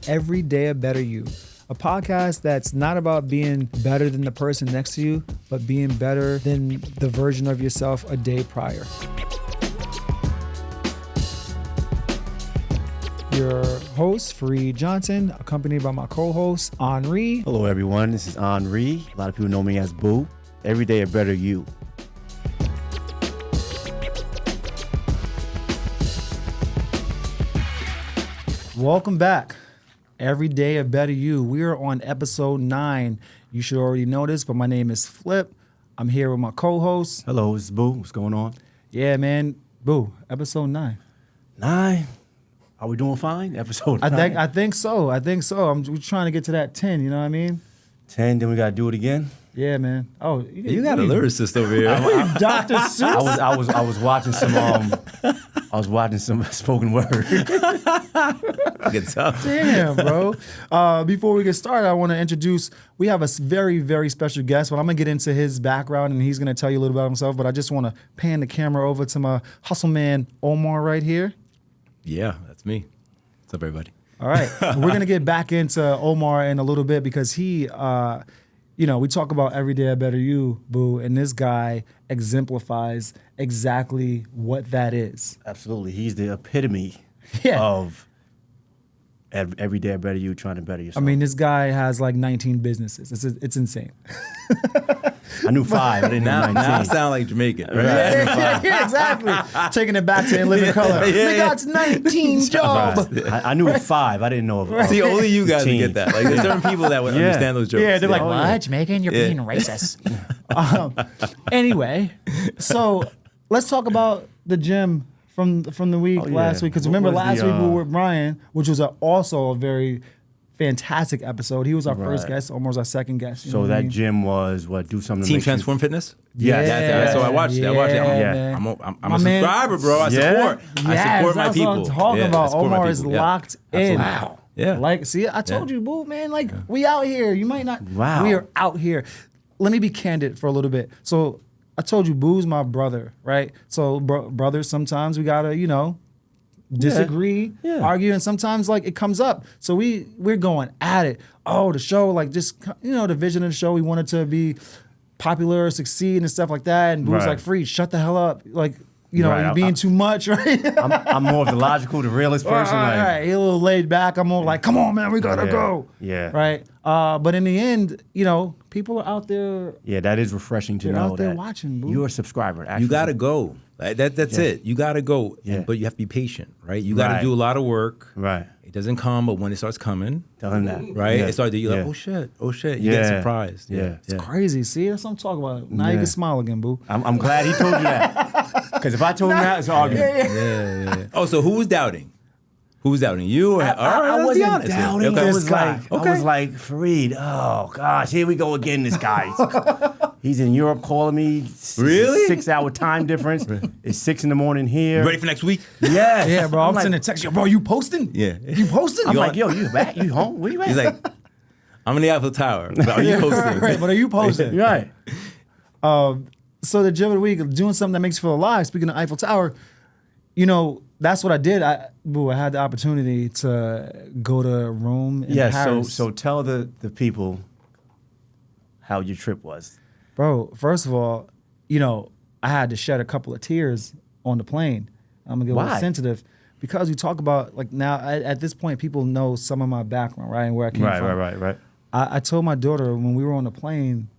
Every Day a Better You, a podcast that's not about being better than the person next to you, but being better than the version of yourself a day prior. Your host, Fareed Johnson, accompanied by my co-host, Henri. Hello, everyone. This is Henri. A lot of people know me as Boo. Every Day a Better You. Welcome back. Every Day a Better You. We are on episode 9. You should already know this, but my name is Flip. I'm here with my co-host. Hello, this is Boo. What's going on? Yeah, man. Boo, episode 9. 9? Are we doing fine? Episode 9? I think so. We're trying to get to that 10, you know what I mean? 10, then we got to do it again? Yeah, man. Oh, you got a lyricist over here. Dr. Seuss. I was watching some spoken word. Get tough. Damn, bro. Before we get started, I want to introduce, we have a very, very special guest, but I'm going to get into his background and he's going to tell you a little about himself, but I just want to pan the camera over to my hustle man, Omar, right here. Yeah, that's me. What's up, everybody? All right. We're going to get back into Omar in a little bit because he, we talk about Every Day a Better You, Boo, and this guy exemplifies exactly what that is. Absolutely. He's the epitome of Every Day a Better You, trying to better yourself. I mean, this guy has like 19 businesses. It's insane. I knew 5. I didn't know 19. Now I sound like Jamaican. Right? Yeah, exactly. Taking it back to In Living Color. They got 19 jobs. I knew 5. I didn't know of See, only you guys would get that. Like, there's certain people that would understand those jokes. Yeah, they're like, Oh, what? yeah. Jamaican? You're being racist. Anyway, so let's talk about the gym from the week last week. Because remember last week we were with Brian, which was also a very fantastic episode. He was our first guest, almost our second guest. So that gym was what? Do something. Team Transform Fitness? Yeah. So I watched it. Man. I'm a subscriber, bro. I support. I support my people. That's what I'm talking about. Omar is locked in. Wow. Yeah. Like, see, I told you, boo, man. Like, we out here. You might not. Wow. We are out here. Let me be candid for a little bit. So I told you, Boo's my brother, right? So brothers, sometimes we gotta, disagree, argue, and sometimes like it comes up. So we're going at it. Oh, the show, like just the vision of the show, we wanted to be popular, succeed, and stuff like that. And Boo's like, "Free, shut the hell up!" Like you're being too much, right? I'm more of the logical, the realist person. All right. He's a little laid back. I'm more like, "Come on, man, we gotta go." Yeah. Right. But in the end, people are out there. Yeah, that is refreshing to know out there that watching, boo. you're a subscriber. Actually. You got to go. That's it. You got to go. Yeah. But you have to be patient, right? You got to do a lot of work. Right. It doesn't come, but when it starts coming, Tell him that. right? Yeah. It starts, you're like, oh shit. You get surprised. Yeah. It's crazy. See, that's what I'm talking about. Now you can smile again, boo. I'm glad he told you that. Because if I told him that, it's an argument. Yeah. Oh, so who was doubting? Who was doubting? You or I wasn't doubting this guy. Okay. I was like, Fareed, oh gosh, here we go again, this guy. He's in Europe calling me. Really? 6-hour time difference. It's 6 in here. Ready for next week? Yeah. Yeah, bro. I'm like, sending a text. Yo, bro, you posting? Yeah. You posting? I'm like, yo, you back? You home? Where you at? He's like, I'm in the Eiffel Tower. But are you posting? Right, but are you posting? Right. So the gym of the week, doing something that makes you feel alive. Speaking of Eiffel Tower, that's what I did. I had the opportunity to go to Rome and Paris. So tell the people how your trip was. Bro, first of all, I had to shed a couple of tears on the plane. I'm gonna get a little sensitive because we talk about like now at this point people know some of my background, right, and where I came from. Right. I told my daughter when we were on the plane,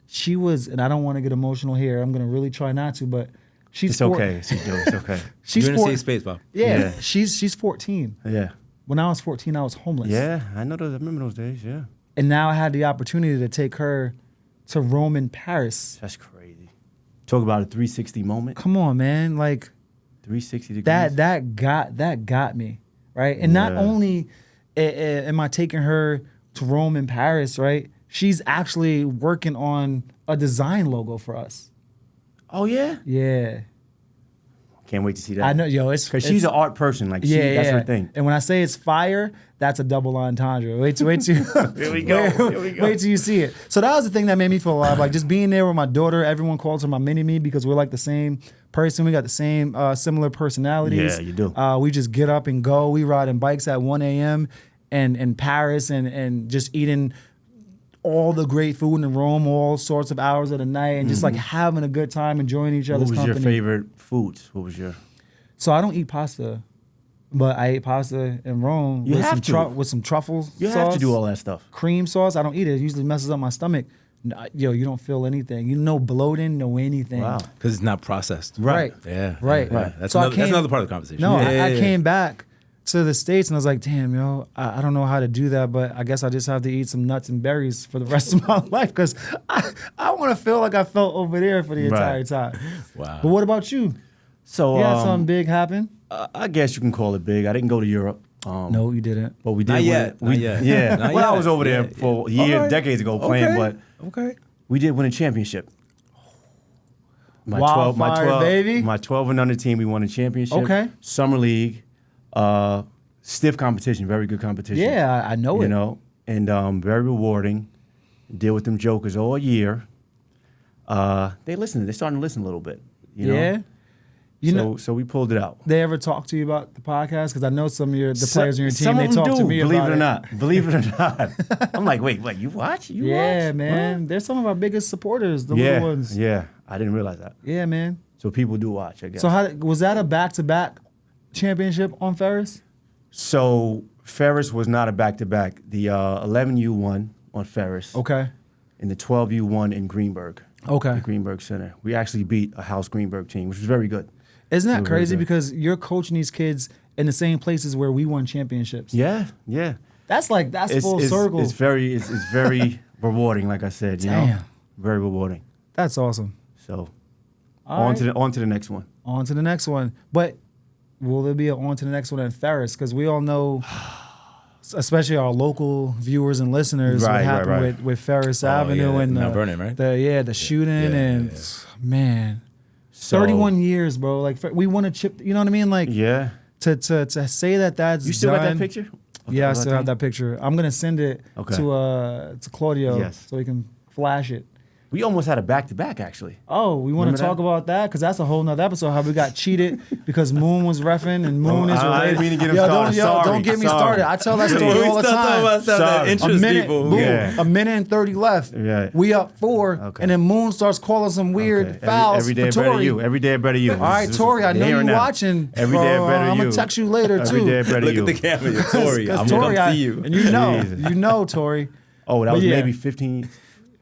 she was, and I don't want to get emotional here. I'm gonna really try not to, but she's okay. It's okay. She's You're in a safe space, Bob. Yeah. She's 14. Yeah. When I was 14, I was homeless. Yeah, I know those. I remember those days. Yeah. And now I had the opportunity to take her to Rome and Paris. That's crazy. Talk about a 360 moment. Come on, man. Like 360 degrees. That got me, right? And not only am I taking her to Rome and Paris, right? She's actually working on a design logo for us. Oh yeah. Yeah. Can't wait to see that. I know, yo. It's because she's an art person. Like, that's her thing. And when I say it's fire, that's a double entendre. Wait till Here we go. Wait till you see it. So that was the thing that made me feel alive. Like just being there with my daughter. Everyone calls her my mini me because we're like the same person. We got the same similar personalities. Yeah, you do. We just get up and go. We riding bikes at 1 a.m. and Paris and just eating all the great food in Rome, all sorts of hours of the night, and just like having a good time, enjoying each other's company. What was your favorite foods? What was your? So I don't eat pasta, but I ate pasta in Rome with some truffles. You sauce, have to do all that stuff. Cream sauce. I don't eat it. It usually messes up my stomach. You don't feel anything. You no bloating, no anything. Wow. Because it's not processed. Right. Yeah. Right. Yeah. That's another part of the conversation. No, I came back to the States and I was like, damn, I don't know how to do that, but I guess I just have to eat some nuts and berries for the rest of my life because I want to feel like I felt over there for the entire time. Wow. But what about you? So You had something big happen? I guess you can call it big. I didn't go to Europe. No, you didn't. But we did. Not yet. Yeah. Not Well, yet. I was over there for decades ago playing, but we did win a championship. My Wildfire, baby. My 12 and under team, we won a championship. Okay. Summer league, stiff competition, very good competition. Yeah, I know it. You know, and very rewarding. Deal with them jokers all year. They starting to listen a little bit. You know? So we pulled it out. They ever talk to you about the podcast? Because I know some of the players on your team, some they of them talk to me believe about it or not. Believe it or not. I'm like, wait, you watch? You yeah, watch? man. What? They're some of our biggest supporters, the Yeah, little ones. yeah. I didn't realize that. Yeah, man. So people do watch, I guess. So was that a back-to-back championship on Ferris? So Ferris was not a back-to-back. The 11U won on Ferris. Okay. And the 12U won in Greenberg. Okay. The Greenberg Center. We actually beat a House Greenberg team, which was very good. Isn't that They were very crazy? good. Because you're coaching these kids in the same places where we won championships. Yeah, yeah. That's full circle. It's very rewarding, like I said. You know, very rewarding. That's awesome. So All on to the next one. On to the next one. But will there be an on to the next one at Ferris? Because we all know, especially our local viewers and listeners, what happened with Ferris Avenue and Mount Vernon, right? The shooting man. So, 31 years, bro. Like we want to chip. You know what I mean? Like yeah. To say that's You still got done, that picture? Yeah, I still have that picture. I'm gonna send it Okay. to Claudio so he can flash it. We almost had a back-to-back, actually. Oh, we want to talk about that? Because that's a whole nother episode, how we got cheated because Moon was reffing and Moon is related. I didn't mean to get him started. Don't get me started. I tell that story all the time. A minute and 30 left. Yeah. We up 4, and then Moon starts calling some weird fouls every day for better Tori. you. Every day better you. All right, Tori, I know you're watching. Every day better you. I'm going to text you later, too. Every day better you. Look at the camera, Tori. I'm going to come see you. And you know, Tori. Oh, that was maybe 15...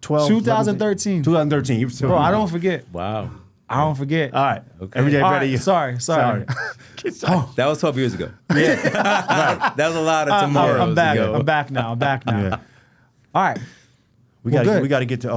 2013. 2013. Bro, I don't forget. Wow. I don't forget. All right. Okay. Every day All better right, you. Sorry. That was 12 years ago. Yeah. That was a lot of tomorrows I'm back. ago. I'm back now. Yeah. All right. We got to get to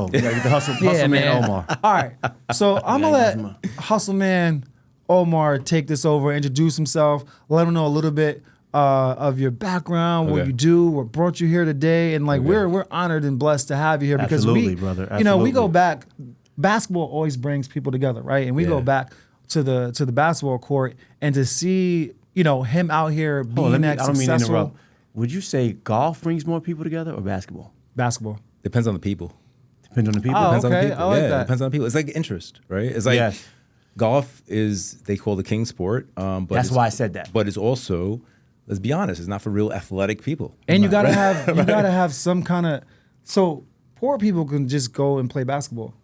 Hustle Man Omar. All right. So I'm going to let Hustle Man Omar take this over, introduce himself, let him know a little bit of your background, what you do, what brought you here today, and we're honored and blessed to have you here because brother. We go back. Basketball always brings people together, right? And we go back to the basketball court and to see him out here being that successful. I don't mean to interrupt. Would you say golf brings more people together or basketball? Basketball Depends on the people. Depends on the people. Oh, Depends on the okay. people. I like yeah, that. Depends on the people. It's like interest, right? It's like golf is they call the king sport. But that's why I said that. But it's also, let's be honest, it's not for real athletic people. And you gotta have some kind of. So poor people can just go and play basketball.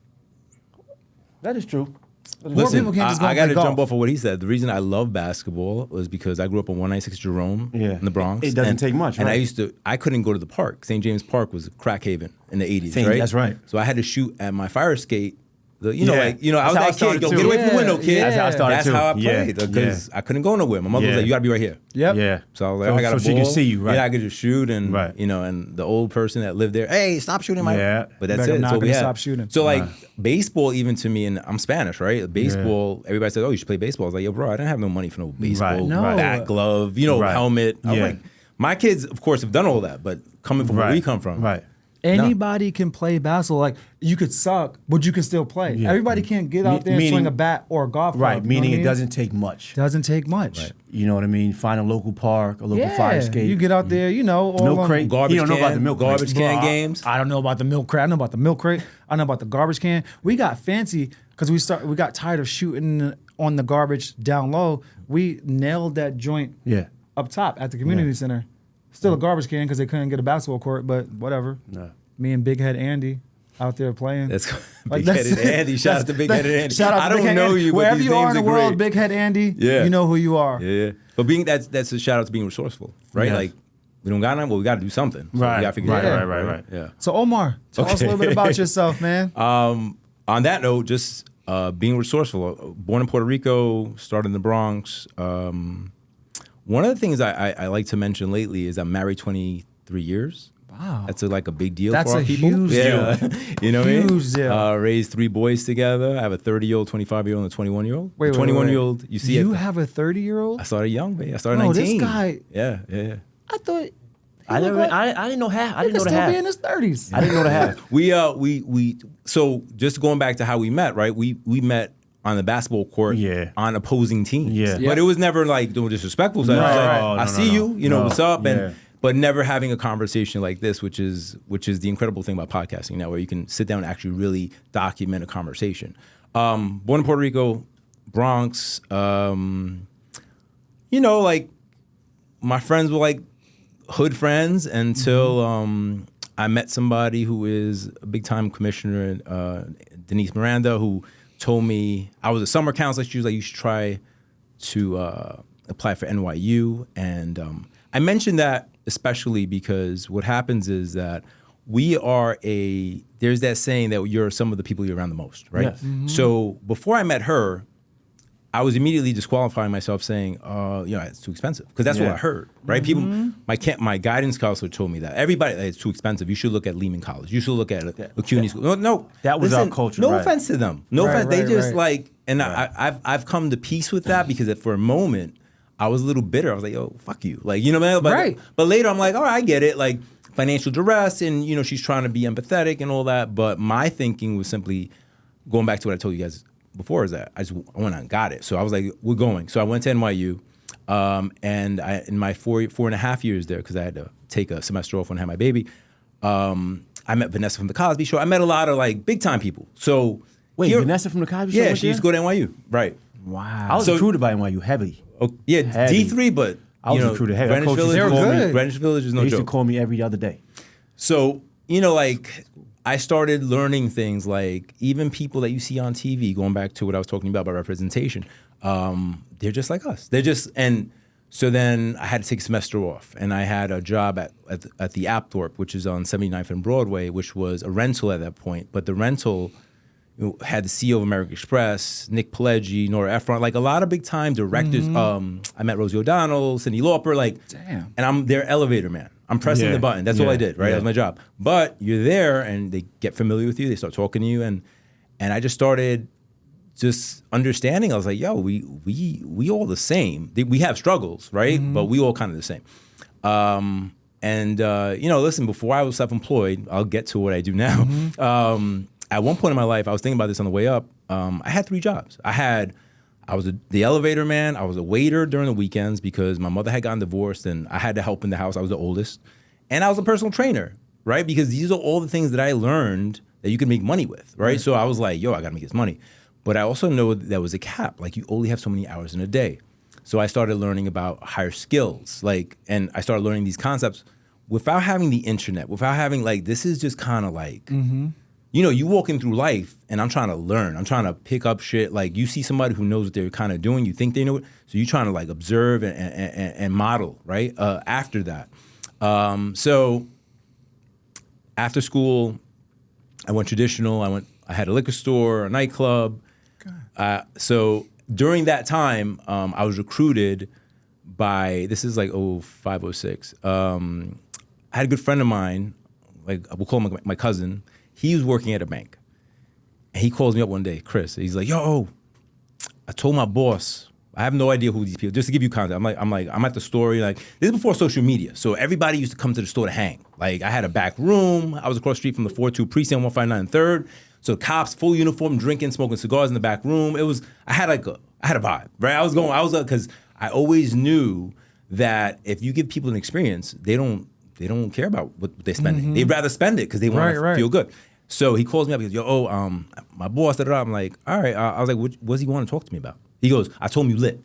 That is true. Listen, people can't just go I and got play to jump golf. off of what he said. The reason I love basketball was because I grew up on 196 Jerome in the Bronx. It doesn't take much, And right? I couldn't go to the park. St. James Park was a crack haven in the 80s, right? That's right. So I had to shoot at my fire escape. I was That's that how I kid. started Yo, too. get away from the window, kid. Yeah. That's how I started That's too. how I played because I couldn't go nowhere. My mother was like, "You got to be right here." Yep. Yeah. So I was like, I got a ball. So she can see you, right? Yeah, I could just shoot and Right. and the old person that lived there, hey, stop shooting my. Yeah. But that's Like, it. I'm not So gonna stop shooting. So baseball, even to me, and I'm Spanish, right? Baseball, everybody says, "Oh, you should play baseball." I was like, "Yo, bro, I didn't have no money for no baseball No. bat, glove, helmet." I was like, my kids, of course, have done all that, but coming from where we come from, Right. Anybody can play basketball. Like you could suck, but you can still play. Yeah. Everybody can't get out there and swing a bat or a golf club. Right. You know Meaning what I it mean? doesn't take much. Doesn't take much. Right. You know what I mean? Find a local park, a local fire escape. You get out there, all Milk on- crate. Garbage He don't know can, about the milk crate. garbage can Bro, games. I don't know about the milk crate. I know about the milk crate. I know about the garbage can. We got fancy because we got tired of shooting on the garbage down low. We nailed that joint Yeah. up top at the community center. Still a garbage can because they couldn't get a basketball court, but whatever. No. Me and Big Head Andy out there playing. That's Like, Big-Headed Andy. Shout out to Big-Headed Andy. Shout out to I don't Big Head know Andy. you, but Wherever these you are names in the are world, great. Big Head Andy, Yeah. you know who you are. Yeah. But that's a shout out to being resourceful, right? Yes. Like, we don't got nothing, well, we got to do something. So Right, we got to figure right, it out. right. Yeah. So Omar, tell us a little bit about yourself, man. On that note, just being resourceful. Born in Puerto Rico, started in the Bronx. One of the things I like to mention lately is I'm married 23 years. Wow. That's like a big deal That's for our a people. huge yeah. deal. You know what I mean? Huge deal. Raised 3 boys together. I have a 30-year-old, 25-year-old, and a 21-year-old. Wait, the 21-year-old, you see you it. have a 30-year-old? I started young, baby. I started No, 19. this guy. Yeah. I thought I didn't know half. I he didn't know could the still be in half. his 30s. I didn't know the half. We so just going back to how we met, right? We met on the basketball court on opposing teams. Yeah. But it was never like doing disrespectful. So I see you, you know, what's up? And but never having a conversation like this, which is the incredible thing about podcasting now, where you can sit down and actually really document a conversation. Born in Puerto Rico, Bronx, you know, like my friends were like hood friends until I met somebody who is a big time commissioner, Denise Miranda, who told me I was a summer counselor. She was like, you should try to apply for NYU. And I mentioned that especially because what happens is that there's that saying that you're some of the people you're around the most, right? Yes. Mm-hmm. So before I met her, I was immediately disqualifying myself saying, it's too expensive. Because that's what I heard, right? People, my guidance counselor told me that. Everybody, it's too expensive. You should look at Lehman College. You should look at a CUNY school. No. That was our culture, No right. offense to them. No Right, offense. They right, just right. I've come to peace with that because for a moment, I was a little bitter. I was like, yo, fuck you. Like, you know what I mean? But, Right. But later I'm like, all right, I get it. Like financial duress and, you know, she's trying to be empathetic and all that. But my thinking was simply going back to what I told you guys before is that I went out and got it. So I was like, we're going. So I went to NYU, and in my 4.5 years there, because I had to take a semester off when I had my baby, I met Vanessa from the Cosby Show. I met a lot of like big time people. So Wait, Vanessa from the Cosby Show? yeah, she used to go to NYU, right? Wow. I was recruited by NYU heavily. Oh, yeah, Heavy. D3, but I was recruited heavy. Greenwich Coaches Village, They were good. Greenwich Village is no They used to joke. call me every other day. So, you know, like I started learning things like even people that you see on TV, going back to what I was talking about representation, they're just like us. And so then I had to take a semester off and I had a job at the Apthorpe, which is on 79th and Broadway, which was a rental at that point. But the rental had the CEO of American Express, Nick Pileggi, Nora Ephron, like a lot of big time directors. I met Rosie O'Donnell, Cyndi Lauper, like, Damn. and I'm their elevator man. I'm pressing the button. That's all I did, right? Yeah. That was my job. But you're there and they get familiar with you. They start talking to you. And I just started just understanding. I was like, yo, we all the same. We have struggles, right? But we all kind of the same. Listen, before I was self-employed, I'll get to what I do now. At one point in my life, I was thinking about this on the way up. I had 3 jobs. I was the elevator man. I was a waiter during the weekends because my mother had gotten divorced and I had to help in the house. I was the oldest. And I was a personal trainer, right? Because these are all the things that I learned that you can make money with, right? So I was like, yo, I gotta make this money. But I also know that there was a cap. Like you only have so many hours in a day. So I started learning about higher skills. And I started learning these concepts without having the internet, without having this is just kind of like, you know, you walking through life and I'm trying to learn. I'm trying to pick up shit. Like you see somebody who knows what they're kind of doing, you think they know it. So you're trying to observe and model, right? After that. So after school, I went traditional. I had a liquor store, a nightclub. So during that time, I was recruited by, this is like 05, 06. I had a good friend of mine, we'll call him my cousin. He was working at a bank. And he calls me up one day, Chris. He's like, yo, I told my boss, I have no idea who these people, just to give you context. I'm at the store, this is before social media. So everybody used to come to the store to hang. I had a back room. I was across the street from the 42 precinct, 159 3rd. So cops, full uniform, drinking, smoking cigars in the back room. I had a vibe, right? Because I always knew that if you give people an experience, they don't care about what they're spending. They'd rather spend it because they want to feel good. So he calls me up. He goes, yo, my boss, da, da, da. I'm like, all right. I was like, what does he want to talk to me about? He goes, I told him you lit.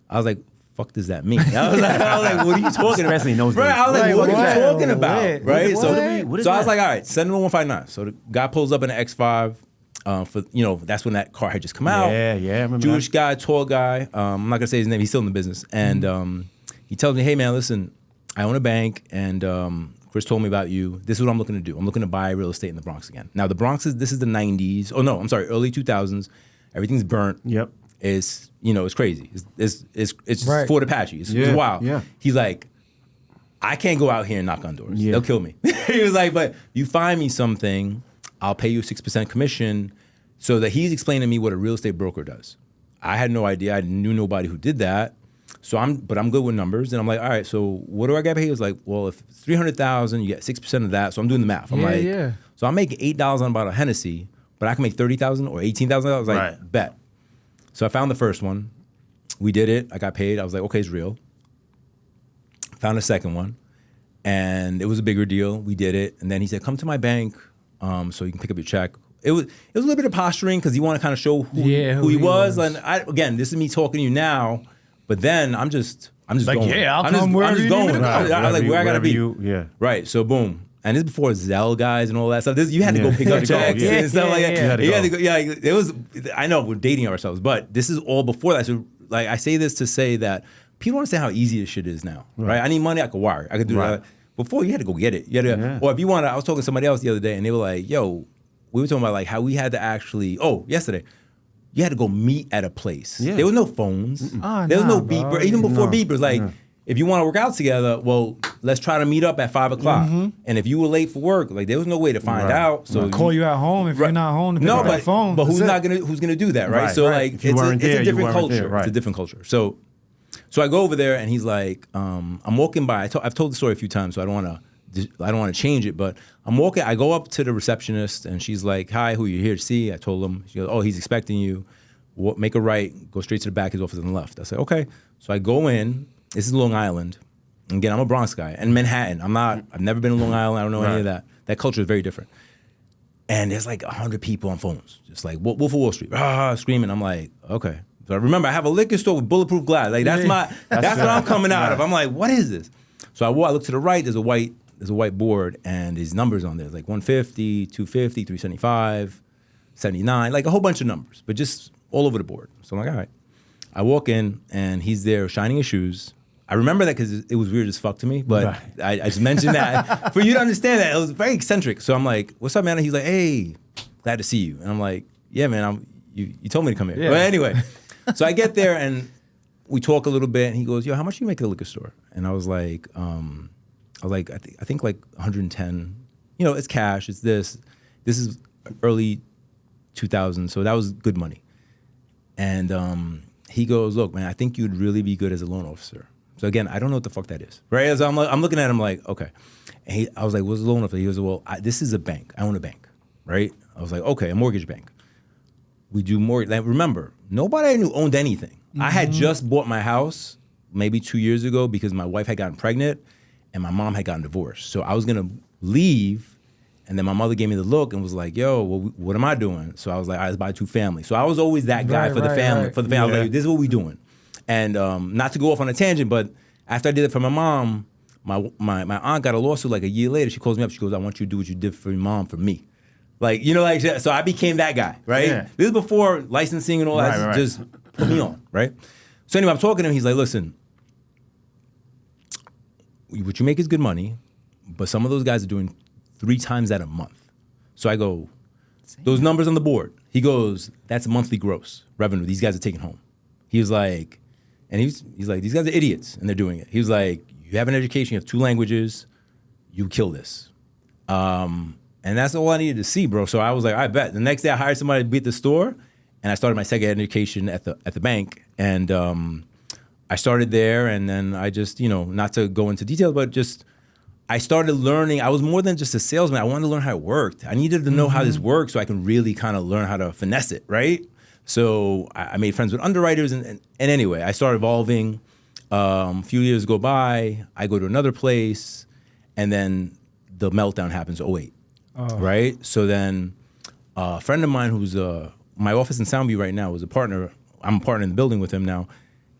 I was like, fuck does that mean? I was like, what are you talking about? Especially in those right? days. I was like, what are you talking about? What? Right? What? So I was like, all right, send him a 159. So the guy pulls up in an X5. For that's when that car had just come out. Yeah, I remember Jewish that. guy, tall guy. I'm not gonna say his name. He's still in the business. And he tells me, hey man, listen, I own a bank, and Chris told me about you. This is what I'm looking to do. I'm looking to buy real estate in the Bronx again. Now the Bronx this is the 90s. Oh no, I'm sorry, early 2000s. Everything's burnt. Yep. It's it's crazy. It's Right. Fort Apache. It's wild. Yeah. He's like, I can't go out here and knock on doors. Yeah. They'll kill me. He was like, but you find me something, I'll pay you a 6% commission. So that he's explaining to me what a real estate broker does. I had no idea. I knew nobody who did that. So I'm good with numbers. And I'm like, all right, so what do I get paid? He was like, well, if it's $300,000, you get 6% of that. So I'm doing the math. I'm so I'm making $8 on a bottle of Hennessy, but I can make $30,000 or $18,000. I was like, Right. bet. So I found the first one. We did it. I got paid. I was like, okay, it's real. Found a second one. And it was a bigger deal. We did it. And then he said, come to my bank so you can pick up your check. It was a little bit of posturing because he wanted to kind of show who he was. And again, this is me talking to you now, but then I'm just like, going. yeah, I'll I'm come wherever just you need me going. to go. I was like, where I gotta be. Yeah. Right. So boom. And this is before Zelle guys and all that stuff. You had to go pick up checks and stuff like that. You had to go. Yeah, it was. I know we're dating ourselves, but this is all before that. So like, I say this to say that people don't understand how easy this shit is now. Right. I need money. I could wire. I could do that. Before you had to go get it. You had to, or if you want to, I was talking to somebody else the other day, and they were like, "Yo." We were talking about like how we had to actually, yesterday, you had to go meet at a place. Yeah. There was no phones. There was no beeper. Even before beepers, like if you want to work out together, well, let's try to meet up at 5 o'clock. And if you were late for work, like there was no way to find out. So call you at home if you're not home. To pick up that phone. But who's gonna do that, right? So like it's a different culture. It's a different culture. So I go over there and he's like, I'm walking by. I've told the story a few times, so I don't want to change it, but I'm walking. I go up to the receptionist, and she's like, "Hi, who you here to see?" I told him. She goes, "Oh, he's expecting you. Make a right. Go straight to the back. His office on the left." I said, "Okay." So I go in. This is Long Island. And again, I'm a Bronx guy, and Manhattan. I've never been in Long Island. I don't know any of that. That culture is very different. And there's like 100 people on phones, just like Wolf of Wall Street, screaming. I'm like, okay. So I remember I have a liquor store with bulletproof glass. Like that's what I'm coming out of. I'm like, what is this? So I look to the right. There's a white board and there's numbers on there, like 150, 250, 375, 79, like a whole bunch of numbers, but just all over the board. So I'm like, all right. I walk in and he's there shining his shoes. I remember that because it was weird as fuck to me, but I just mentioned that for you to understand that. It was very eccentric. So I'm like, what's up, man? And he's like, hey, glad to see you. And I'm like, yeah, man, you told me to come here. Yeah. But anyway, so I get there and we talk a little bit and he goes, yo, how much do you make at the liquor store? And I was like, I think like 110. You know, it's cash. It's this. This is early 2000, so that was good money. And he goes, look, man, I think you'd really be good as a loan officer. So again, I don't know what the fuck that is, right? So I'm looking at him like, okay. And I was like, what's a loan officer? He goes, well, this is a bank. I own a bank, right? I was like, okay, a mortgage bank. We do mortgage. Like, remember, nobody I knew owned anything. I had just bought my house maybe 2 years ago because my wife had gotten pregnant and my mom had gotten divorced. So I was gonna leave, and then my mother gave me the look and was like, yo, well, what am I doing? So I was like, all right, let's buy 2 families. So I was always that guy for the family. For the family, I was like, this is what we doing. And not to go off on a tangent, but after I did it for my mom, my aunt got a lawsuit like a year later. She calls me up, she goes, I want you to do what you did for your mom for me. Like, you know, like, so I became that guy, right? Yeah. This is before licensing and all that just put me on, right? So anyway, I'm talking to him, he's like, listen, what you make is good money, but some of those guys are doing 3 times that a month. So I go, those numbers on the board. He goes, that's monthly gross revenue these guys are taking home. He was like, and he's like, these guys are idiots and they're doing it. He was like, you have an education, you have 2 languages, you kill this. And that's all I needed to see, bro. So I was like, I bet. The next day I hired somebody to be at the store and I started my second education at the bank. And I started there, and then I just, you know, not to go into details, but just I started learning. I was more than just a salesman. I wanted to learn how it worked. I needed to know how this worked so I can really kind of learn how to finesse it, right? So I made friends with underwriters, and anyway, I started evolving. A few years go by, I go to another place, and then the meltdown happens, 2008, right? So then a friend of mine who's my office in Soundview right now was a partner. I'm a partner in the building with him now.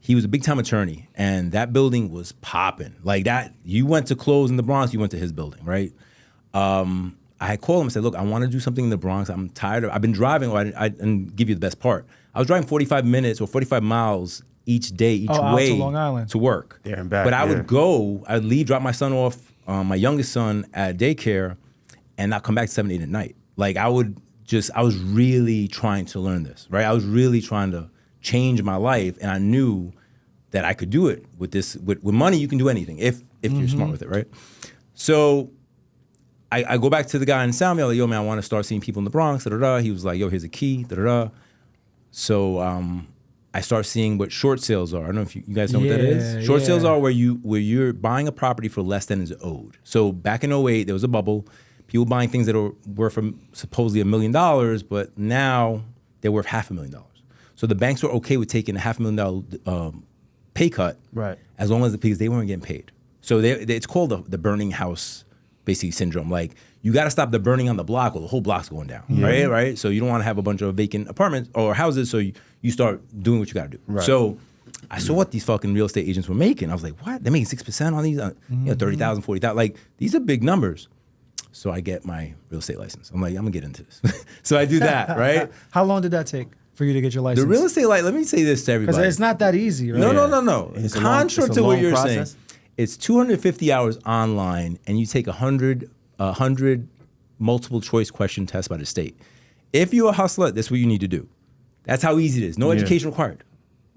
he was a big time attorney, and that building was popping. Like that, you went to close in the Bronx, you went to his building, right? I had called him and said, look, I want to do something in the Bronx. I'm tired of, I've been driving, I didn't give you the best part. I was driving 45 minutes or 45 miles each day, each way out to Long Island. to work. There and back. But I would go, I'd leave, drop my son off, my youngest son at daycare, and not come back to 7, 8 at night. Like I was really trying to learn this, right? I was really trying to change my life, and I knew that I could do it with this. With money, you can do anything if you're smart with it, right? So I go back to the guy in Sound. I'm like, yo, man, I want to start seeing people in the Bronx. Da, da, da. He was like, yo, here's a key. Da, da, da. So I start seeing what short sales are. I don't know if you guys know what that is. Short sales are where you're buying a property for less than is owed. So back in '08, there was a bubble. People buying things that were for supposedly $1 million, but now they're worth $500,000. So the banks were okay with taking a $500,000 pay cut, right? As long as because they weren't getting paid. So it's called the burning house basically syndrome. Like you got to stop the burning on the block, or the whole block's going down, right? So you don't want to have a bunch of vacant apartments or houses. So you start doing what you got to do. Right. So I saw what these fucking real estate agents were making. I was like, what? They're making 6% on these, 30,000, 40,000. Like these are big numbers. So I get my real estate license. I'm like, I'm gonna get into this. So I do that, right? How long did that take for you to get your license? The real estate license, let me say this to everybody. Because it's not that easy, right? No. It's Contrary to what you're process. saying, it's 250 hours online, and you take 100 multiple choice question tests by the state. If you're a hustler, that's what you need to do. That's how easy it is. No education required.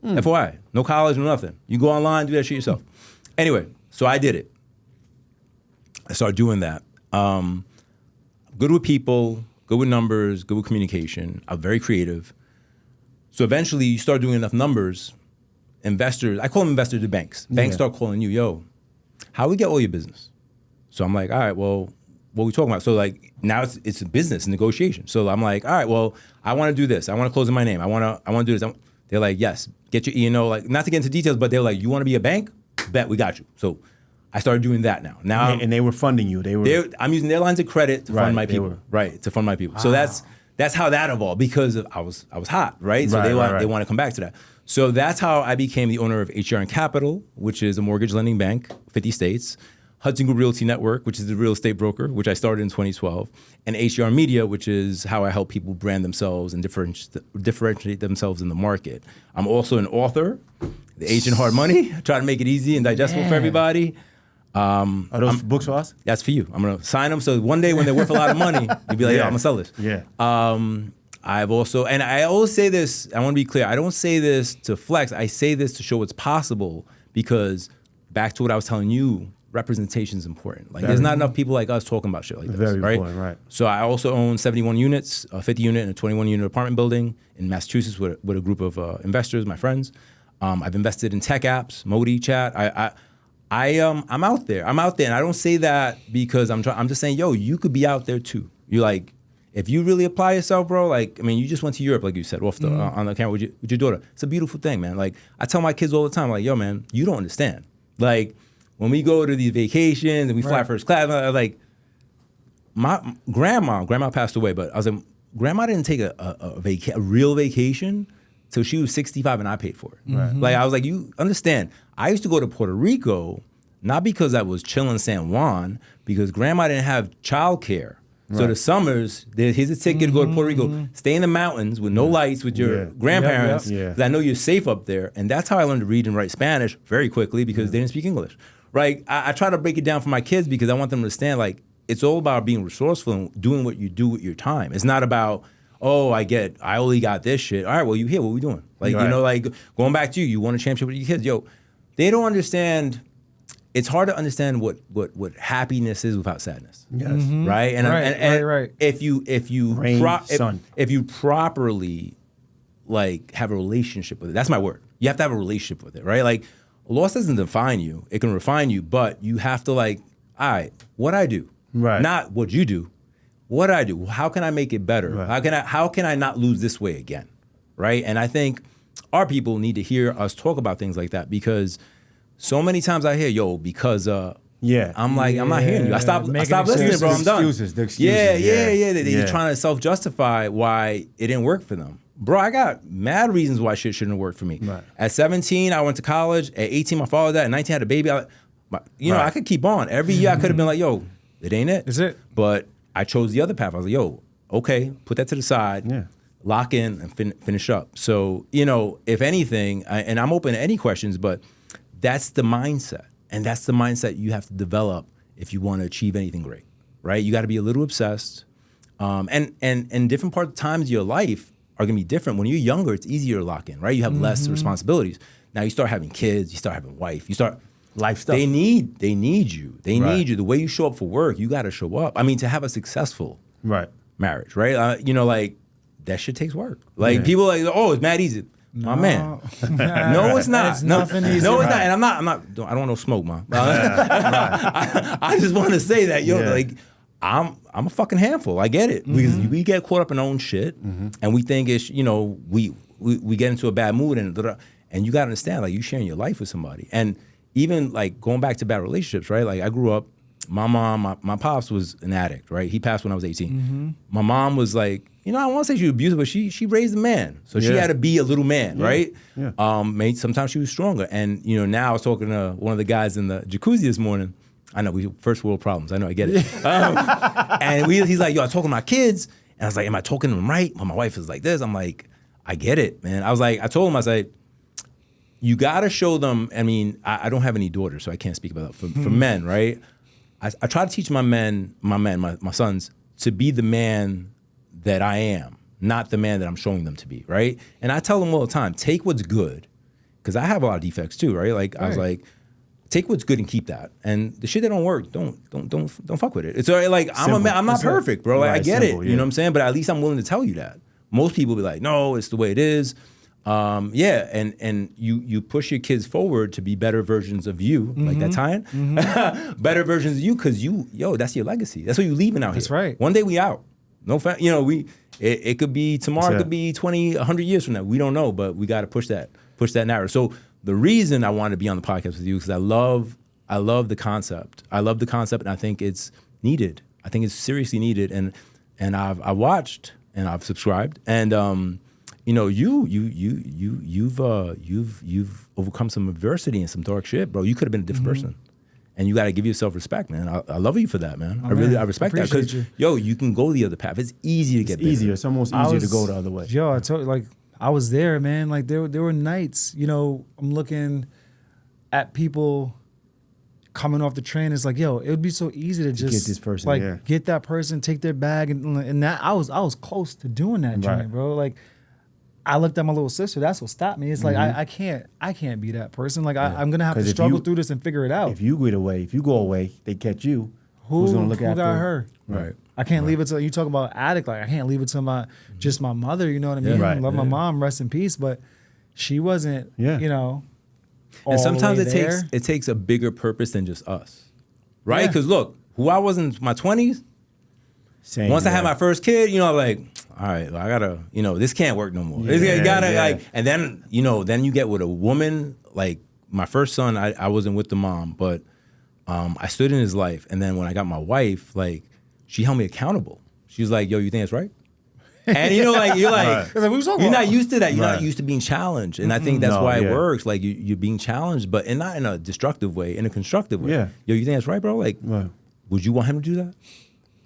FYI, no college, no nothing. You go online, do that shit yourself. Anyway, so I did it. I started doing that. Good with people, good with numbers, good with communication. I'm very creative. So eventually you start doing enough numbers, investors, I call them investors to banks. Banks start calling you, yo, how we get all your business? So I'm like, all right, well, what are we talking about? So like now it's a business negotiation. So I'm like, all right, well, I want to do this. I want to close in my name. I want to do this. They're like, yes, get your E&O. Like not to get into details, but they're like, you want to be a bank? Bet, we got you. So I started doing that now. And they were funding you. I'm using their lines of credit to fund my people. Right, to fund my people. Wow. So that's how that evolved because I was hot, right? So they want to come back to that. So that's how I became the owner of HRN Capital, which is a mortgage lending bank, 50 states. Hudson Group Realty Network, which is the real estate broker, which I started in 2012, and HR Media, which is how I help people brand themselves and differentiate themselves in the market. I'm also an author, The Ancient Hard Money. I try to make it easy and digestible for everybody. Are those books for us? That's for you. I'm gonna sign them so one day when they're worth a lot of money, you'll be like, yeah, I'm gonna sell this. Yeah. I've also, and I always say this, I wanna be clear, I don't say this to flex, I say this to show it's possible because back to what I was telling you, representation is important. Like there's not enough people like us talking about shit like this, Very right? important, right. So I also own 71 units, a 50 unit and a 21 unit apartment building in Massachusetts with a group of investors, my friends. I've invested in tech apps, Modi, Chat. I'm out there. And I don't say that because I'm just saying, yo, you could be out there too. You like, if you really apply yourself, bro. Like, I mean, you just went to Europe, like you said, off the on the camera with your daughter. It's a beautiful thing, man. Like, I tell my kids all the time, like, yo, man, you don't understand. Like, when we go to these vacations and we fly first class, like, my grandma passed away, but I was like, grandma didn't take a real vacation till she was 65 and I paid for it. Right. Like, I was like, you understand, I used to go to Puerto Rico, not because I was chilling San Juan, because grandma didn't have childcare. Right. So the summers, here's a ticket to go to Puerto Rico, stay in the mountains with no lights with your grandparents, because I know you're safe up there. And that's how I learned to read and write Spanish very quickly because they didn't speak English. Right? I try to break it down for my kids because I want them to understand, like, it's all about being resourceful and doing what you do with your time. It's not about, oh, I only got this shit. All right, well, you here, what we doing? Like, you know, like, going back to you won a championship with your kids. Yo, they don't understand. It's hard to understand what happiness is without sadness. Yes. Mm-hmm. Right? And right. If you properly, like, have a relationship with it, that's my word. You have to have a relationship with it, right? Like, loss doesn't define you. It can refine you, but you have to, like, all right, what I do. Right. Not what you do. What I do. How can I make it better? Right. How can I not lose this way again? Right? And I think our people need to hear us talk about things like that because so many times I hear, yo, because Yeah. I'm like, I'm not hearing you. I stopped listening, bro. I'm done. The excuses. They're trying to self-justify why it didn't work for them. Bro, I got mad reasons why shit shouldn't have worked for me. Right. At 17, I went to college. At 18, my father died. At 19, I had a baby. I could keep on. Every year I could have been like, yo, it ain't it. Is it? But I chose the other path. I was like, yo, okay, put that to the side, lock in and finish up. So, if anything, and I'm open to any questions, but that's the mindset. And that's the mindset you have to develop if you want to achieve anything great, right? You got to be a little obsessed. And different times of your life are going to be different. When you're younger, it's easier to lock in, right? You have less responsibilities. Now you start having kids, you start having a wife, you start life stuff. They need you. They need you. The way you show up for work, you got to show up. I mean, to have a successful marriage, right? Like that shit takes work. Like people like, oh, it's mad easy. No. My man. No, it's not. It's nothing easy. No, it's not. And I don't want no smoke, man. I just want to say that, like, I'm a fucking handful. I get it. Because we get caught up in our own shit and we think it's, we get into a bad mood and you got to understand, like, you sharing your life with somebody. And even like going back to bad relationships, right? Like I grew up, my mom, my pops was an addict, right? He passed when I was 18. My mom was like, I don't want to say she was abusive, but she raised a man. So she had to be a little man, right? Yeah. Sometimes she was stronger. And, now I was talking to one of the guys in the jacuzzi this morning. I know, we first world problems. I know, I get it. And he's like, yo, I talking to my kids. And I was like, am I talking to them right? Well, my wife is like this. I'm like, I get it, man. I was like, I told him, I said, you got to show them. I mean, I don't have any daughters, so I can't speak about that. For men, right? I try to teach my sons, to be the man that I am, not the man that I'm showing them to be, right? And I tell them all the time, take what's good, because I have a lot of defects too, right? Like I was like, take what's good and keep that, and the shit that don't work, don't fuck with it. It's all right. Like simple. I'm not perfect, bro. Like I get simple, it, you know what I'm saying? But at least I'm willing to tell you that. Most people be like, no, it's the way it is. And you push your kids forward to be better versions of you, like that tie-in, better versions of you, because that's your legacy. That's what you're leaving out here. That's right. One day we out. No, it could be tomorrow. It could be 20, 100 years from now. We don't know, but we got to push that narrative. So the reason I wanted to be on the podcast with you is because I love the concept. I love the concept, and I think it's needed. I think it's seriously needed. And I've watched and I've subscribed, and you've overcome some adversity and some dark shit, bro. You could have been a different person. And you got to give yourself respect, man. I love you for that, man. I respect that, because you can go the other path. It's easy to get better. Easier. It's almost easier to go the other way. Yo, I told you, like, I was there, man. Like there were nights, I'm looking at people coming off the train. It's like, yo, it would be so easy to just get this person, get that person, take their bag, and that I was close to doing that joint, bro. Like, I looked at my little sister. That's what stopped me. It's like I can't be that person. Like I'm gonna have to struggle through this and figure it out. If you go away, they catch you. Who's gonna look after? Who got her? Right. I can't leave it to you. Talk about addict. Like I can't leave it to my mother. You know what I mean? Yeah. Right. I love my mom. Rest in peace. But she wasn't. And sometimes it takes a bigger purpose than just us, right? Because look, who I was in my 20s. Same, once I had my first kid, like, all right, I gotta, this can't work no more. And then, then you get with a woman. Like my first son, I wasn't with the mom, but I stood in his life. And then when I got my wife, like, she held me accountable. She was like, yo, you think that's right? And you're like, you're not used to that. You're not used to being challenged. And I think that's why it works. Like you're being challenged, but not in a destructive way, in a constructive way. Yeah. Yo, you think that's right, bro? Like, would you want him to do that?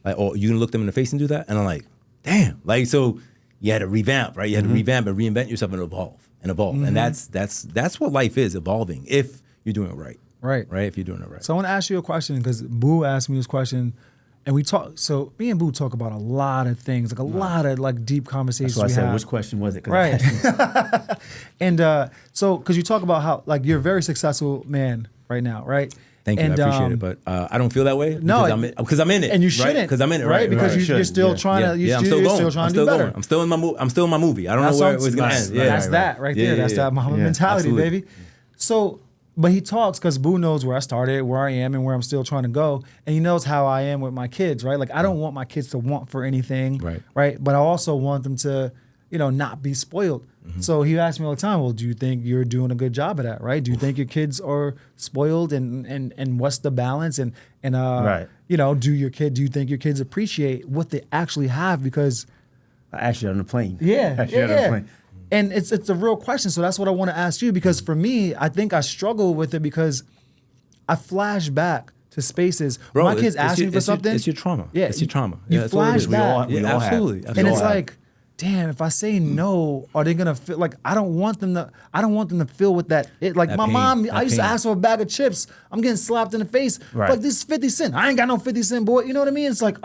Like, or you gonna look them in the face and do that? And I'm like, damn. Like, so you had to revamp, right? You had to revamp and reinvent yourself and evolve. And that's what life is, evolving, if you're doing it right. Right. If you're doing it right. So I want to ask you a question, because Boo asked me this question, and we talk. So me and Boo talk about a lot of things, like a lot of like deep conversations. That's why I said, have. which question was it? Right. And so, because you talk about how like you're a very successful man right now, right? Thank you, I appreciate it, but I don't feel that way because I'm in it. And you shouldn't, because I'm in it, right? Because you're still trying to. I'm still trying to do better. I'm still in my movie. I don't know where it was going to end. That's that right there. That's that Muhammad mentality, baby. So, but he talks because Boo knows where I started, where I am, and where I'm still trying to go, and he knows how I am with my kids, right? Like I don't want my kids to want for anything, right? But I also want them to not be spoiled. So he asked me all the time, well, do you think you're doing a good job of that, right? Do you think your kids are spoiled, and what's the balance? And Right. do you think your kids appreciate what they actually have? Because Actually on the plane. yeah, Actually on the plane. And it's a real question. So that's what I want to ask you, because for me, I think I struggle with it because I flash back to spaces. Bro, my kids ask me for something. It's your trauma. Yeah, It's your trauma. You that's all it flash is. back. We all have. Absolutely. And it's Absolutely. like, damn, if I say no, are they gonna feel like I don't want them to feel with that. Like That my pain, mom, that I used to pain. ask for a bag of chips. I'm getting slapped in the face. Right. Like, this is 50 cents. I ain't got no 50 cent, boy. You know what I mean? It's like,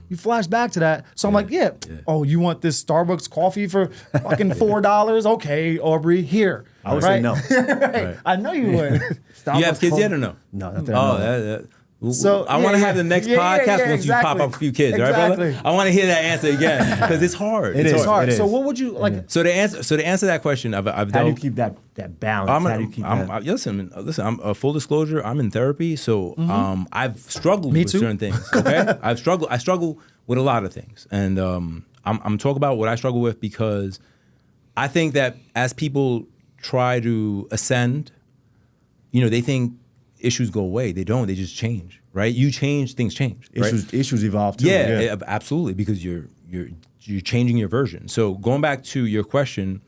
you flash back to that. So I'm like, yeah. Oh, you want this Starbucks coffee for fucking $4? Okay, Aubrey, here. I would say no. Right. I know you would. You have kids yet or no? No, not that I know of. So, I want to yeah, have the next yeah, podcast yeah, once you pop exactly. up a few kids, right, brother? Exactly. I want to hear that answer again because it's hard. It is. It's hard. It So is. what would you like? So to answer that question, I've How do you dealt. keep that balance? How do you keep that? Listen. I'm full disclosure. I'm in therapy, so I've struggled Me with too. certain things. Okay, I struggle with a lot of things, and I'm talking about what I struggle with because I think that as people try to ascend, they think issues go away. They don't. They just change. Right? You change, things change. Right? Issues evolve too. Yeah, absolutely, because you're changing your version. So going back to your question,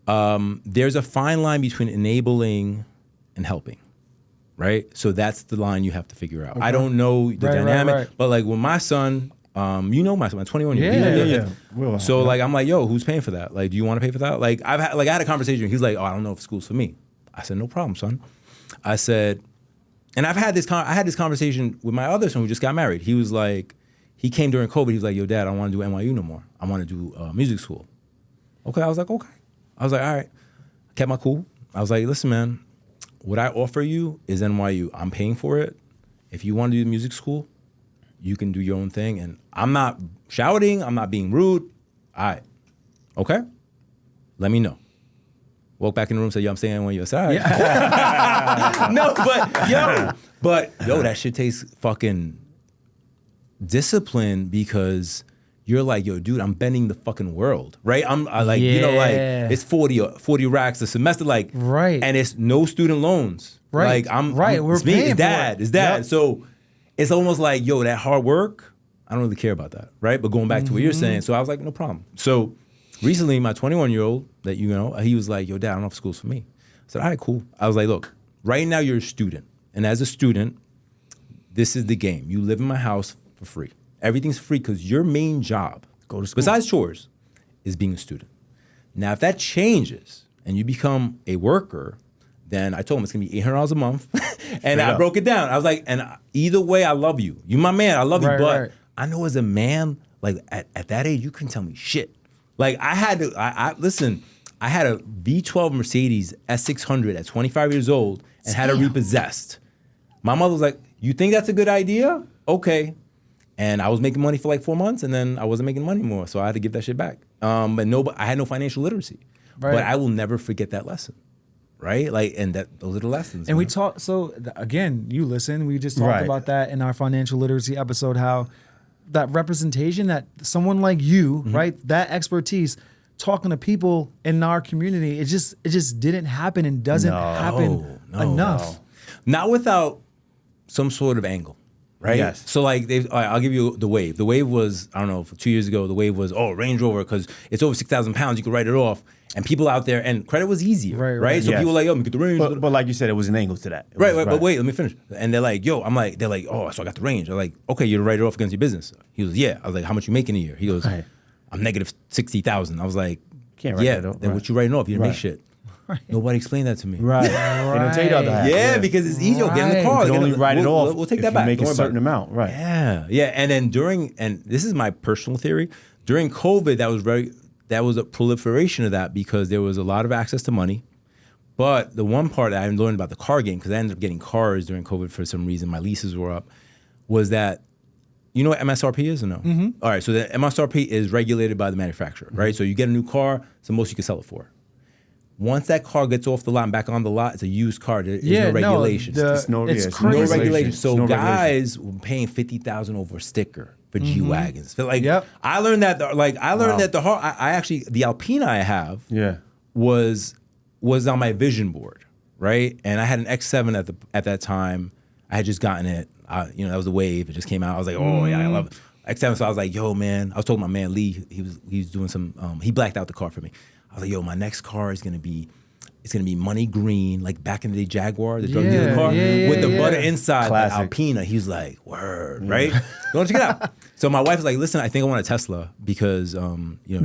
there's a fine line between enabling and helping, right? So that's the line you have to figure out. I don't know the dynamic, right. but like with my son, my son, my 21 year old. Yeah. Well, So like I'm like, yo, who's paying for that? Like, do you want to pay for that? Like I had a conversation. He's like, oh, I don't know if school's for me. I said, no problem, son. I said. And I had this conversation with my other son who just got married. He was like, he came during COVID. He was like, yo, Dad, I don't want to do NYU no more. I want to do music school. Okay, I was like, okay. I was like, all right. I kept my cool. I was like, listen, man, what I offer you is NYU. I'm paying for it. If you want to do music school, you can do your own thing. And I'm not shouting. I'm not being rude. All right. Okay? Let me know. Walk back in the room, say, yo, I'm staying at NYU. I said, all right. No, but yo, that shit takes fucking discipline because you're like, yo, dude, I'm bending the fucking world, right? It's 40 racks a semester, like, right. And it's no student loans. Right. Like, We're it's me, paying it's for dad, it. it's dad. Yep. So it's almost like, yo, that hard work, I don't really care about that, right? But going back to what you're saying, so I was like, no problem. So recently, my 21-year-old that he was like, yo, Dad, I don't know if school's for me. I said, all right, cool. I was like, look, right now you're a student. And as a student, this is the game. You live in my house for free. Everything's free because your main job, Go to school. besides chores, is being a student. Now, if that changes and you become a worker, then I told him it's going to be $800 a month. And I broke it down. I was like, and either way, I love you. You're my man. I love you. But I know as a man, like at that age, you couldn't tell me shit. Like I had to, listen, I had a V12 Mercedes S600 at 25 years old and had it repossessed. My mother was like, you think that's a good idea? Okay. And I was making money for like 4 months and then I wasn't making money anymore. So I had to give that shit back. But I had no financial literacy. Right. But I will never forget that lesson. Right? Like, and those are the lessons. And man. we talk, again, you listen, we just talked about that in our financial literacy episode, how that representation, that someone like you, right, that expertise, talking to people in our community, it just didn't happen and doesn't happen enough. Not without some sort of angle, right? Yes. So like, I'll give you the Wave. The Wave was, I don't know, 2 years ago, the Wave was, Range Rover, because it's over 6,000 pounds, you can write it off. And people out there, and credit was easier, right? So yes. people were like, yo, let me get the Range. But like you said, it was an angle to that. Right, but wait, let me finish. And they're like, yo, they're like, oh, so I got the Range. They're like, okay, you're to write it off against your business. He goes, yeah. I was like, how much you make in a year? He goes, I'm negative 60,000. I was like, can't write that off. Then what you writing off? You didn't make shit. Right. Nobody explained that to me. Right. They don't tell you the other half. Yeah, because it's easier. Get in the car. You can only write it off. We'll take if that back. You make Don't a worry certain about it. amount. Right. Yeah. And then and this is my personal theory, during COVID, that was a proliferation of that because there was a lot of access to money. But the one part that I learned about the car game, because I ended up getting cars during COVID for some reason, my leases were up, was that, you know what MSRP is or no? Mm-hmm. All right, so the MSRP is regulated by the manufacturer, right? So you get a new car, it's the most you can sell it for. Once that car gets off the lot and back on the lot, it's a used car. There's no regulations. It's no crazy. regulations. So no guys were paying $50,000 over a sticker. for G-Wagons. Like, Yep. I learned that, that the hard, I actually, the Alpina I have was on my vision board, right? And I had an X7 at that time. I had just gotten it. That was the wave. It just came out. I was like, oh yeah, I love it. X7. So I was like, yo, man. I was talking to my man Lee. He was doing some. He blacked out the car for me. I was like, yo, my next car is gonna be money green, like back in the day Jaguar, the drug dealer car, with the butter inside, the Alpina. He was like, word, right? Go check it out. So my wife was like, listen, I think I want a Tesla because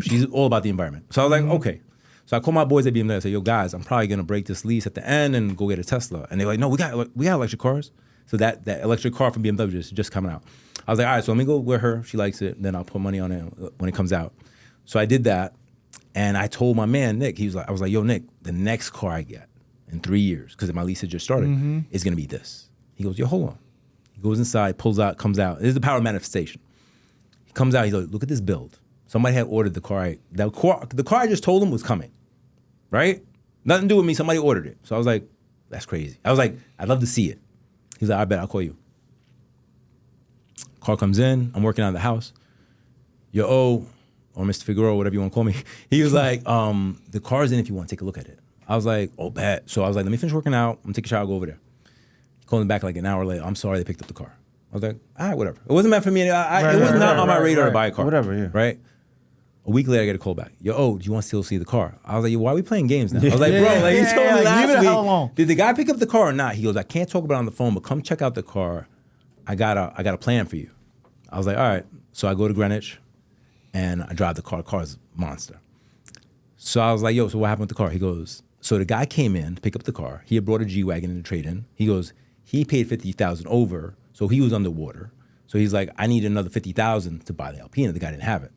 she's all about the environment. So I was like, okay. So I called my boys at BMW. I said, yo, guys, I'm probably gonna break this lease at the end and go get a Tesla. And they're like, no, we got electric cars. So that electric car from BMW is just coming out. I was like, all right, so let me go with her. She likes it. Then I'll put money on it when it comes out. So I did that. And I told my man, Nick, I was like, yo, Nick, the next car I get in 3 years, because my lease had just started, is going to be this. He goes, yo, hold on. He goes inside, pulls out, comes out. This is the power of manifestation. He comes out, he's like, look at this build. Somebody had ordered the car. The car I just told him was coming, right? Nothing to do with me. Somebody ordered it. So I was like, that's crazy. I was like, I'd love to see it. He's like, I bet, I'll call you. Car comes in. I'm working out of the house. Or Mr. Figueroa, whatever you want to call me. He was like, the car's in if you want to take a look at it. I was like, oh, bet. So I was like, let me finish working out. I'm going to take a shower, go over there. He called me back like an hour later. I'm sorry, they picked up the car. I was like, all right, whatever. It wasn't meant for me. It was not on my radar to buy a car. Whatever, yeah. Right? A week later, I get a call back. Do you want to still see the car? I was like, why are we playing games now? I was like, bro, like you told me last week. Did the guy pick up the car or not? He goes, I can't talk about it on the phone, but come check out the car. I got a plan for you. I was like, all right. So I go to Greenwich and I drive the car. The car's a monster. So I was like, yo, so what happened with the car? He goes, so the guy came in to pick up the car. He had brought a G-Wagon in the trade-in. He goes, he paid $50,000 over, so he was underwater. So he's like, I need another $50,000 to buy the Alpina. The guy didn't have it.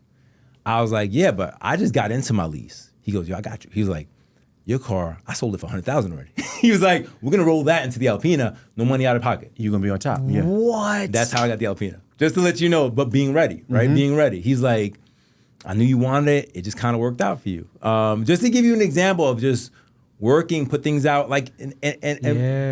I was like, yeah, but I just got into my lease. He goes, yo, I got you. He was like, your car, I sold it for $100,000 already. He was like, we're gonna roll that into the Alpina, no money out of pocket. You're gonna be on top. Yeah. What? That's how I got the Alpina. Just to let you know, but being ready, right? Being ready. He's like, I knew you wanted it. It just kind of worked out for you. Just to give you an example of just working, put things out, like and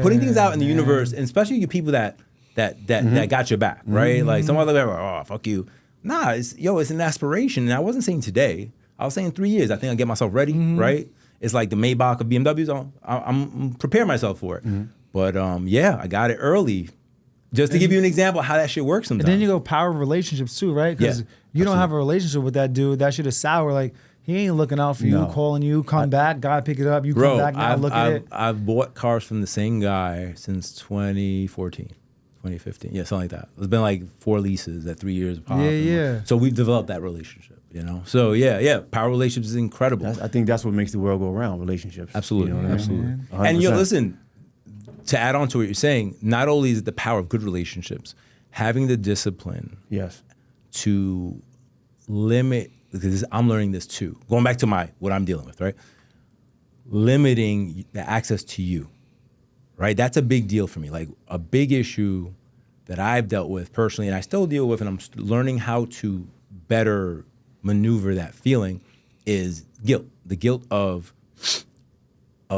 putting things out in the universe, and especially you people that got your back, right? Like some other people, oh fuck you. Nah, it's an aspiration, and I wasn't saying today. I was saying 3 years. I think I get myself ready, right? It's like the Maybach of BMWs. I'm preparing myself for it. But I got it early. Just to give you an example of how that shit works sometimes. And then you go power of relationships too, right? Because you don't have a relationship with that dude. That shit is sour. Like, he ain't looking out for you, calling you, come back, gotta pick it up, you come back now, look at it. I've bought cars from the same guy since 2014, 2015. Yeah, something like that. It's been like 4 leases at 3 years apart. Yeah. So we've developed that relationship, you know? So power relationships is incredible. I think that's what makes the world go around, relationships. Absolutely, you know absolutely. I mean? And listen, to add on to what you're saying, not only is it the power of good relationships, having the discipline to limit, because I'm learning this too, going back to what I'm dealing with, right? Limiting the access to you, right? That's a big deal for me. Like a big issue that I've dealt with personally, and I still deal with, and I'm learning how to better maneuver that feeling, is guilt. The guilt of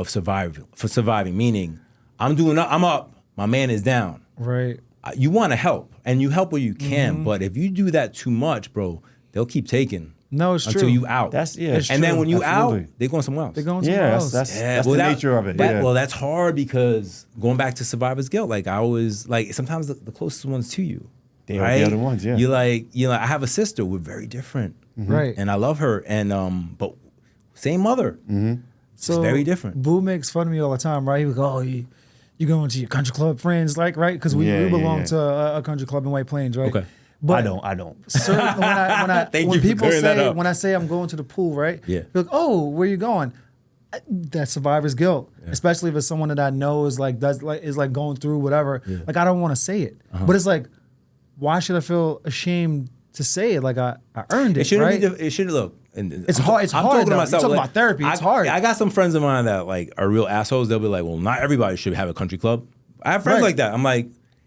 surviving, meaning I'm up, my man is down. Right. You want to help, and you help where you can, but if you do that too much, bro, they'll keep taking. No, it's until true. you out. It's and true. then when you Absolutely. out, they're going somewhere else. They're going somewhere else. That's the nature of it. Well, that's hard because going back to survivor's guilt, like I always, like sometimes the closest ones to you. They're right? the ones, yeah. You're like, I have a sister, we're very different. Right. And I love her, and but same mother. So it's very different. Boo makes fun of me all the time, right? He would go, oh, you going to your country club friends, like, right? Because we belong to a country club in White Plains, right? Okay. But I don't. When people say, when I say I'm going to the pool, right? Yeah. They're like, oh, where you going? That's survivor's guilt, especially if it's someone that I know is like going through whatever. Yeah. Like I don't want to say it, but it's like, why should I feel ashamed to say it? Like I earned it, right? It should look. It's hard. It's hard. Talking to myself, You're talking about therapy. It's hard. I got some friends of mine that like are real assholes. They'll be like, well, not everybody should have a country club. I have friends like that. I'm like,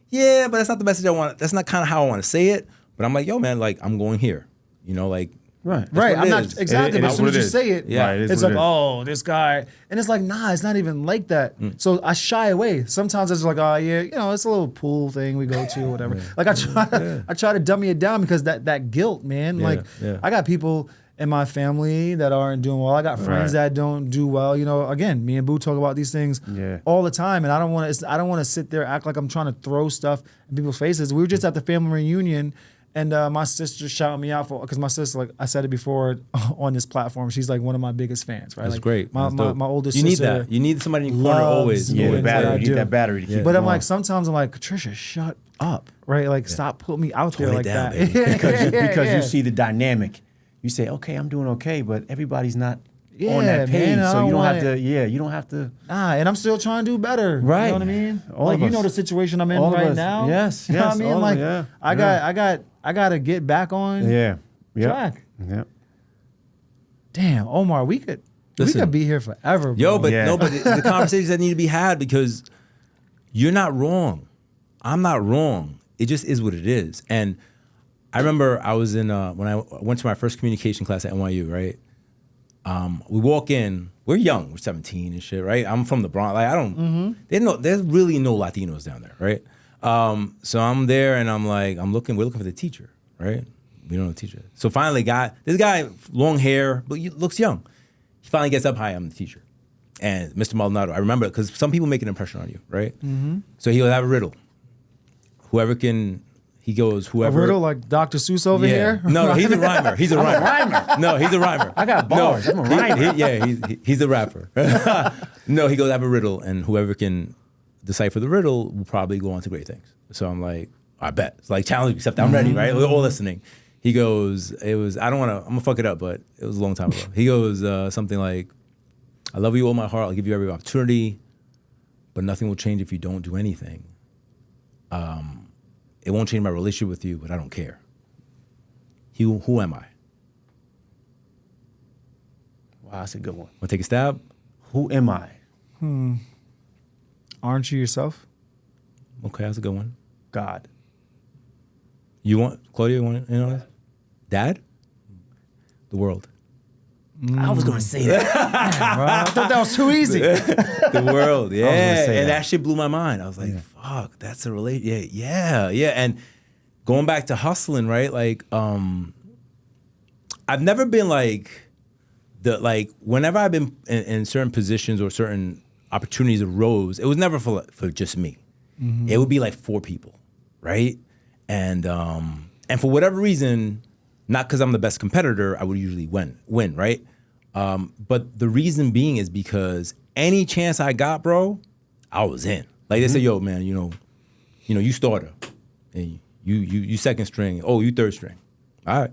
yeah, but that's not the message I want. That's not kind of how I want to say it. But I'm like, yo, man, like I'm going here. Like Right. Right. I'm not is. exactly. But as soon as you say it, Yeah. Right, it is it's what like, it is. oh, this guy, and it's like, nah, it's not even like that. So I shy away. Sometimes it's like, oh yeah, it's a little pool thing we go to, or whatever. Like I try to dummy it down because that guilt, man. Like I got people in my family that aren't doing well. I got friends that don't do well. Again, me and Boo talk about these things all the time, and I don't want to sit there act like I'm trying to throw stuff in people's faces. We were just at the family reunion. And my sister shouted me out because my sister, like I said it before on this platform, she's like one of my biggest fans, right? That's like great. My oldest sister. You need that. You need somebody in your corner always. Yeah, the battery. you need that battery to keep But it I'm like, going. sometimes I'm like, Patricia, shut up, right? Like, stop putting me out there Tone it like down, that. baby. because you see the dynamic. You say, okay, I'm doing okay, but everybody's not Yeah, on that page, man, I so don't you don't want have to. Yeah, you don't have to. And I'm still trying to do better. Right. You know what I mean? All like, of you us. know the situation I'm in All of right us. now. Yes, You know what I yes, mean? all Like, of- I got to get back on Yeah. track. Yeah. Damn, Omar, we could be here forever, bro. Yo, but Yeah. no, but the conversations that need to be had, because you're not wrong. I'm not wrong. It just is what it is. And I remember I was in when I went to my first communication class at NYU, right? We walk in, we're young, we're 17 and shit, right? I'm from the Bronx. Like, I don't, there's really no Latinos down there, right? So I'm there and we're looking for the teacher, right? We don't know the teacher. So finally, this guy, long hair, but looks young. He finally gets up, hi, I'm the teacher. And Mr. Maldonado, I remember, because some people make an impression on you, right? So he'll have a riddle. Whoever. A riddle like Dr. Seuss over here? No, he's a rhymer. He's a rhymer. No, he's a rhymer. I got bars. I'm a rhymer. He's a rapper. No, he goes, I have a riddle, and whoever can decipher the riddle will probably go on to great things. So I'm like, I bet. It's like, challenge me, except I'm ready, right? We're all listening. He goes, I'm gonna fuck it up, but it was a long time ago. He goes something like, I love you all my heart, I'll give you every opportunity, but nothing will change if you don't do anything. It won't change my relationship with you, but I don't care. Who am I? Wow, that's a good one. Want to take a stab? Who am I? Aren't you yourself? Okay, that's a good one. God. Claudia, you want this? Dad? The world. I was gonna say that. I thought that was too easy. The world, yeah. gonna say And that. that shit blew my mind. I was like, fuck, that's a yeah. And going back to hustling, right? Like, I've never been whenever I've been in certain positions or certain opportunities arose, it was never for just me. It would be like 4 people, right? And for whatever reason, not because I'm the best competitor, I would usually win, right? But the reason being is because any chance I got, bro, I was in. Like they say, yo, man, you starter, and you second string. Oh, you third string. All right.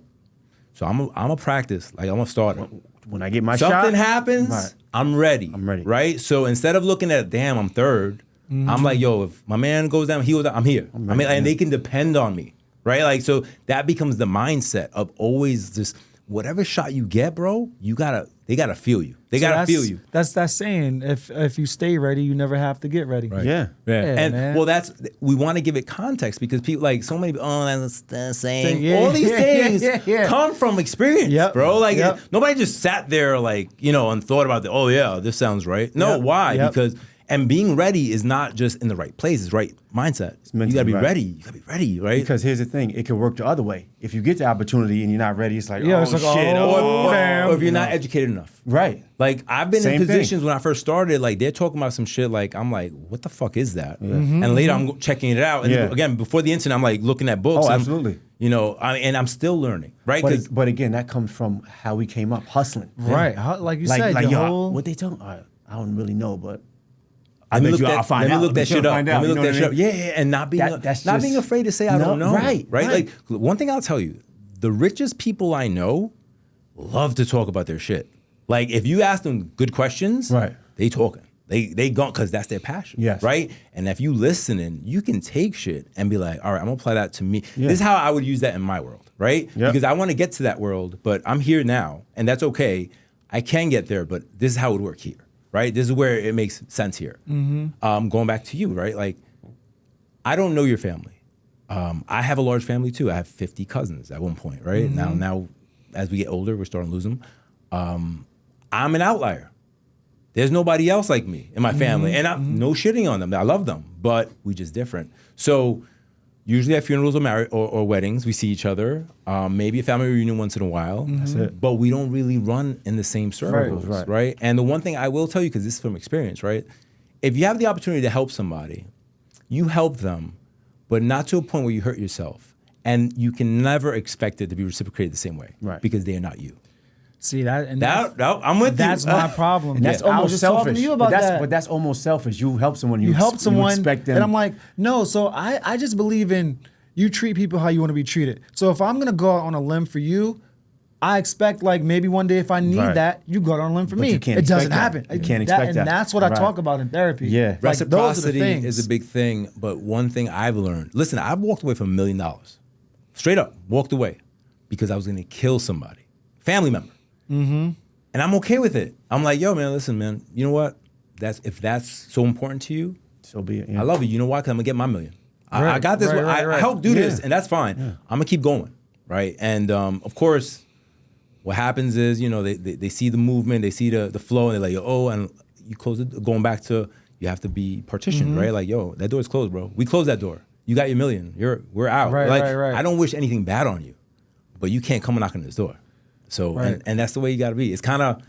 So I'm a practice. Like I'm a starter. When I get my shot, Something happens, right. I'm ready. I'm ready. Right? So instead of looking at, damn, I'm third, I'm like, yo, if my man goes down, he goes down, I'm here. And they can depend on me. Right? Like, so that becomes the mindset of always just whatever shot you get, bro, they gotta feel you. They gotta feel you. That's that saying. If you stay ready, you never have to get ready. Right. Yeah. And man. well, we want to give it context because people like so many. Oh, that's the saying. Yeah, All these things yeah. come from experience, Yep. bro. Like Yep. nobody just sat there and thought about it. Oh yeah, this sounds right. No, Yep. why? Yep. Because being ready is not just in the right place. It's right mindset. You gotta be right. ready. You gotta be ready, right? Because here's the thing, it could work the other way. If you get the opportunity and you're not ready, it's like, Yeah, oh it's like, shit, oh, damn. or if you're not educated enough. Right. Like I've been Same in thing. positions when I first started, like they're talking about some shit, like I'm like, what the fuck is that? And later I'm checking it out. And Yeah. again, before the internet, I'm like looking at books. Oh, I'm- absolutely. and I'm still learning, right? 'Cause- But again, that comes from how we came up, hustling. Right. Like you said, the yo, whole. what they talking? I don't really know, but I Let me bet look you that, I'll find let me out. look that shit up. Find Let out, me you look know that what I shit up. mean? Yeah, and not being That's not just- being afraid to say I No, don't know. right. Like one thing I'll tell you, the richest people I know love to talk about their shit. Like if you ask them good questions, Right. they talking. They go because that's their passion. Yes. Right? And if you listening, you can take shit and be like, all right, I'm gonna apply that to me. Yeah. This is how I would use that in my world, right? Yep. Because I want to get to that world, but I'm here now, and that's okay. I can get there, but this is how it would work here. Right? This is where it makes sense here. Going back to you, right? Like, I don't know your family. I have a large family too. I have 50 cousins at one point, right? Now as we get older, we're starting to lose them. I'm an outlier. There's nobody else like me in my family. And I'm no shitting on them. I love them, but we just different. So usually at funerals or weddings, we see each other. Maybe a family reunion once in a while. That's it. But we don't really run in the same circles, right? And the one thing I will tell you, because this is from experience, right? If you have the opportunity to help somebody, you help them, but not to a point where you hurt yourself. And you can never expect it to be reciprocated the same way, because they are not you. See that, and I'm with you. That's my problem. And that's I was almost just selfish. talking to you about that. But that's almost selfish. You help someone. You help someone, you expect them. and I'm like, no. So I just believe in you treat people how you want to be treated. So if I'm gonna go out on a limb for you, I expect like maybe one day if I need that, you go out on a limb for me. You can't it doesn't expect happen. that. You can't expect that. And that's what I talk about in therapy. Yeah. Like, those are the Reciprocity things. is a big thing, but one thing I've learned, listen, I've walked away from $1 million. Straight up, walked away because I was gonna kill somebody, family member. And I'm okay with it. I'm like, yo, man, listen, man, you know what? If that's so important to you, so be it. Yeah. I love you. You know why? Because I'm gonna get my $1 million. I got this. I helped do this, and that's fine. Yeah. I'm gonna keep going, right? And of course, what happens is, you know, they see the movement, they see the flow, and they're like, oh, and you close it. Going back to, you have to be partitioned, right? Like, yo, that door's closed, bro. We closed that door. You got your $1 million. We're out. Right. I don't wish anything bad on you, but you can't come knocking this door. So, and that's the way you got to be. It's kind of,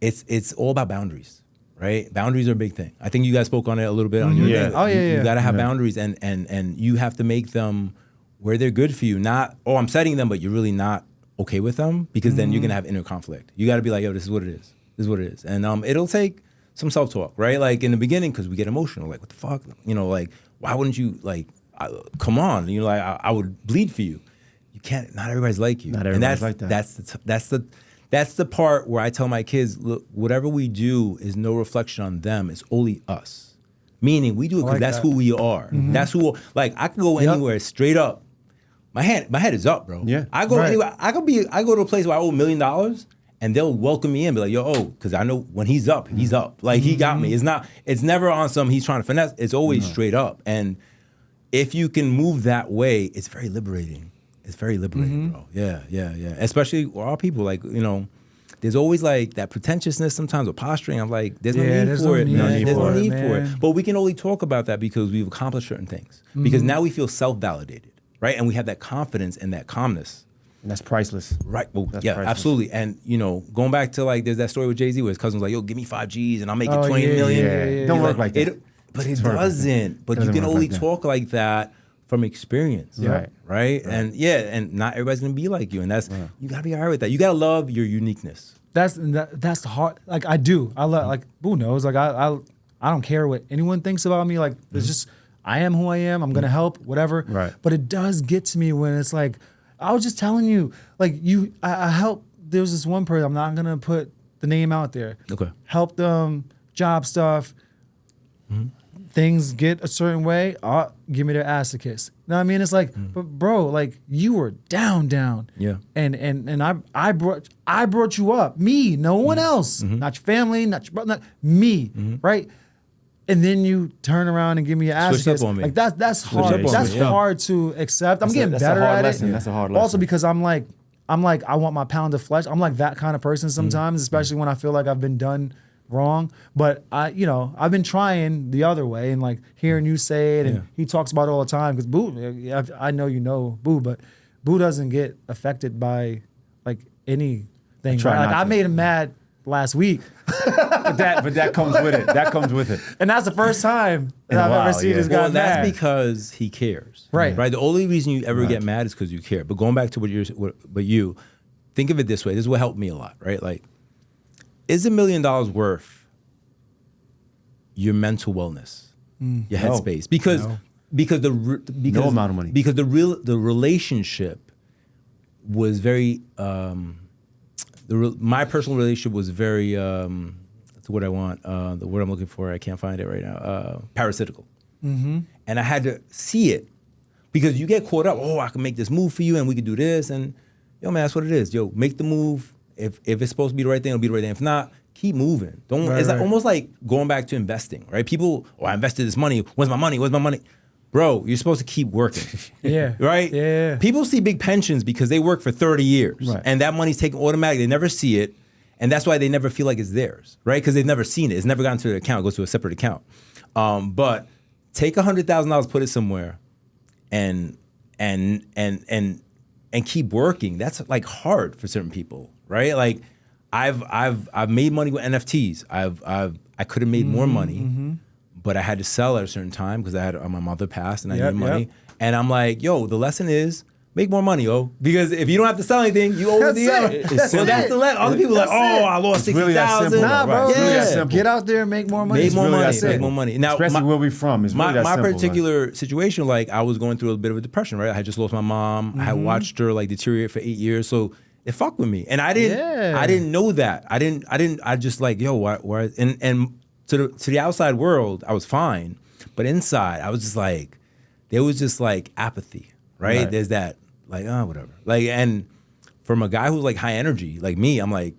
it's all about boundaries, right? Boundaries are a big thing. I think you guys spoke on it a little bit on your thing. Oh, yeah. You got to have boundaries, and you have to make them where they're good for you. Not, oh, I'm setting them, but you're really not okay with them, because then you're going to have inner conflict. You got to be like, yo, this is what it is. This is what it is. And it'll take some self-talk, right? Like in the beginning, because we get emotional, like, what the fuck? You know, like, why wouldn't you, like, come on? You know, like, I would bleed for you. You can't, not everybody's like you. Not everybody's like that. That's the part where I tell my kids, look, whatever we do is no reflection on them. It's only us. Meaning we do it because that's who we are. That's who, like, I can go anywhere straight up. My head is up, bro. Yeah. I go anywhere. I go to a place where I owe $1 million and they'll welcome me in, be like, yo, oh, because I know when he's up, he's up. Like, he got me. It's never on some, he's trying to finesse. It's always straight up. And if you can move that way, it's very liberating. It's very liberating, bro. Yeah. Especially our people, like, you know, there's always like that pretentiousness sometimes with posturing. I'm like, there's no need for it. There's no need for it. But we can only talk about that because we've accomplished certain things. Because now we feel self-validated, right? And we have that confidence and that calmness. And that's priceless. Right. Well, that's priceless. Absolutely. And, you know, going back to like, there's that story with Jay-Z where his cousin was like, yo, give me 5 G's and I'll make it 20 million. Yeah. Don't work like that. But it doesn't. But you can only talk like that from experience, right? And and not everybody's gonna be like you, and that's you gotta be all right with that. You gotta love your uniqueness. That's the hard. Like, I do. I love, like, Boo knows. Like, I don't care what anyone thinks about me. Like, it's just, I am who I am. I'm gonna help, whatever. Right. But it does get to me when it's like, I was just telling you, like, I help. There was this one person. I'm not gonna put the name out there. Okay. Help them, job stuff. Things get a certain way, give me their ass to kiss. You know what I mean? It's like, but bro, like, you were down. Yeah. And I brought you up. Me, no one else. Not your family, not your brother, me, right? And then you turn around and give me your ass to kiss. On me. Like, that's hard. That's hard to accept. I'm getting better at it. That's a hard lesson. Also because I'm like, I want my pound of flesh. I'm like that kind of person sometimes, especially when I feel like I've been done wrong. But I've been trying the other way, and like hearing you say it, and he talks about it all the time, because Boo, I know you know Boo, but Boo doesn't get affected by like anything. I made him mad last week. but that comes with it. That comes with it. And that's the first time that I've ever seen this guy mad. That's because he cares. Right. The only reason you ever get mad is because you care. But going back to what you think of it this way, this is what helped me a lot, right? Like, is $1 million worth your mental wellness, your headspace? Because no amount of money. Because the relationship was very my personal relationship was very that's what I want, the word I'm looking for, I can't find it right now, parasitical. And I had to see it, because you get caught up, oh, I can make this move for you and we can do this, and yo, man, that's what it is. Yo, make the move. If it's supposed to be the right thing, it'll be the right thing. If not, keep moving. It's almost like going back to investing, right? People, I invested this money. Where's my money? bro, you're supposed to keep working. Yeah. Right? Yeah. People see big pensions because they work for 30 years. Right. And that money's taken automatically. They never see it. And that's why they never feel like it's theirs, right? Because they've never seen it. It's never gotten to their account. It goes to a separate account. But take $100,000, put it somewhere, and keep working. That's like hard for certain people, right? Like I've made money with NFTs. I could have made more money, but I had to sell at a certain time because I had my mother passed and I needed money. Yep. And I'm like, yo, the lesson is make more money, because if you don't have to sell anything, you owe the other. So that's the lesson. Other people are like, I lost 60,000. Nah, bro, It's really that simple. Get out there and make more money. Make more really money. that Make more money. Now, especially where we from, it's really that my simple, particular situation, like I was going through a bit of a depression, right? I had just lost my mom. I had watched her like deteriorate for 8 years, so it fucked with me, and I didn't know that. I just like, yo, why? And to the outside world, I was fine, but inside, I was just like, there was just like apathy, right? There's that. Like, whatever. Like, and from a guy who's like high energy, like me, I'm like,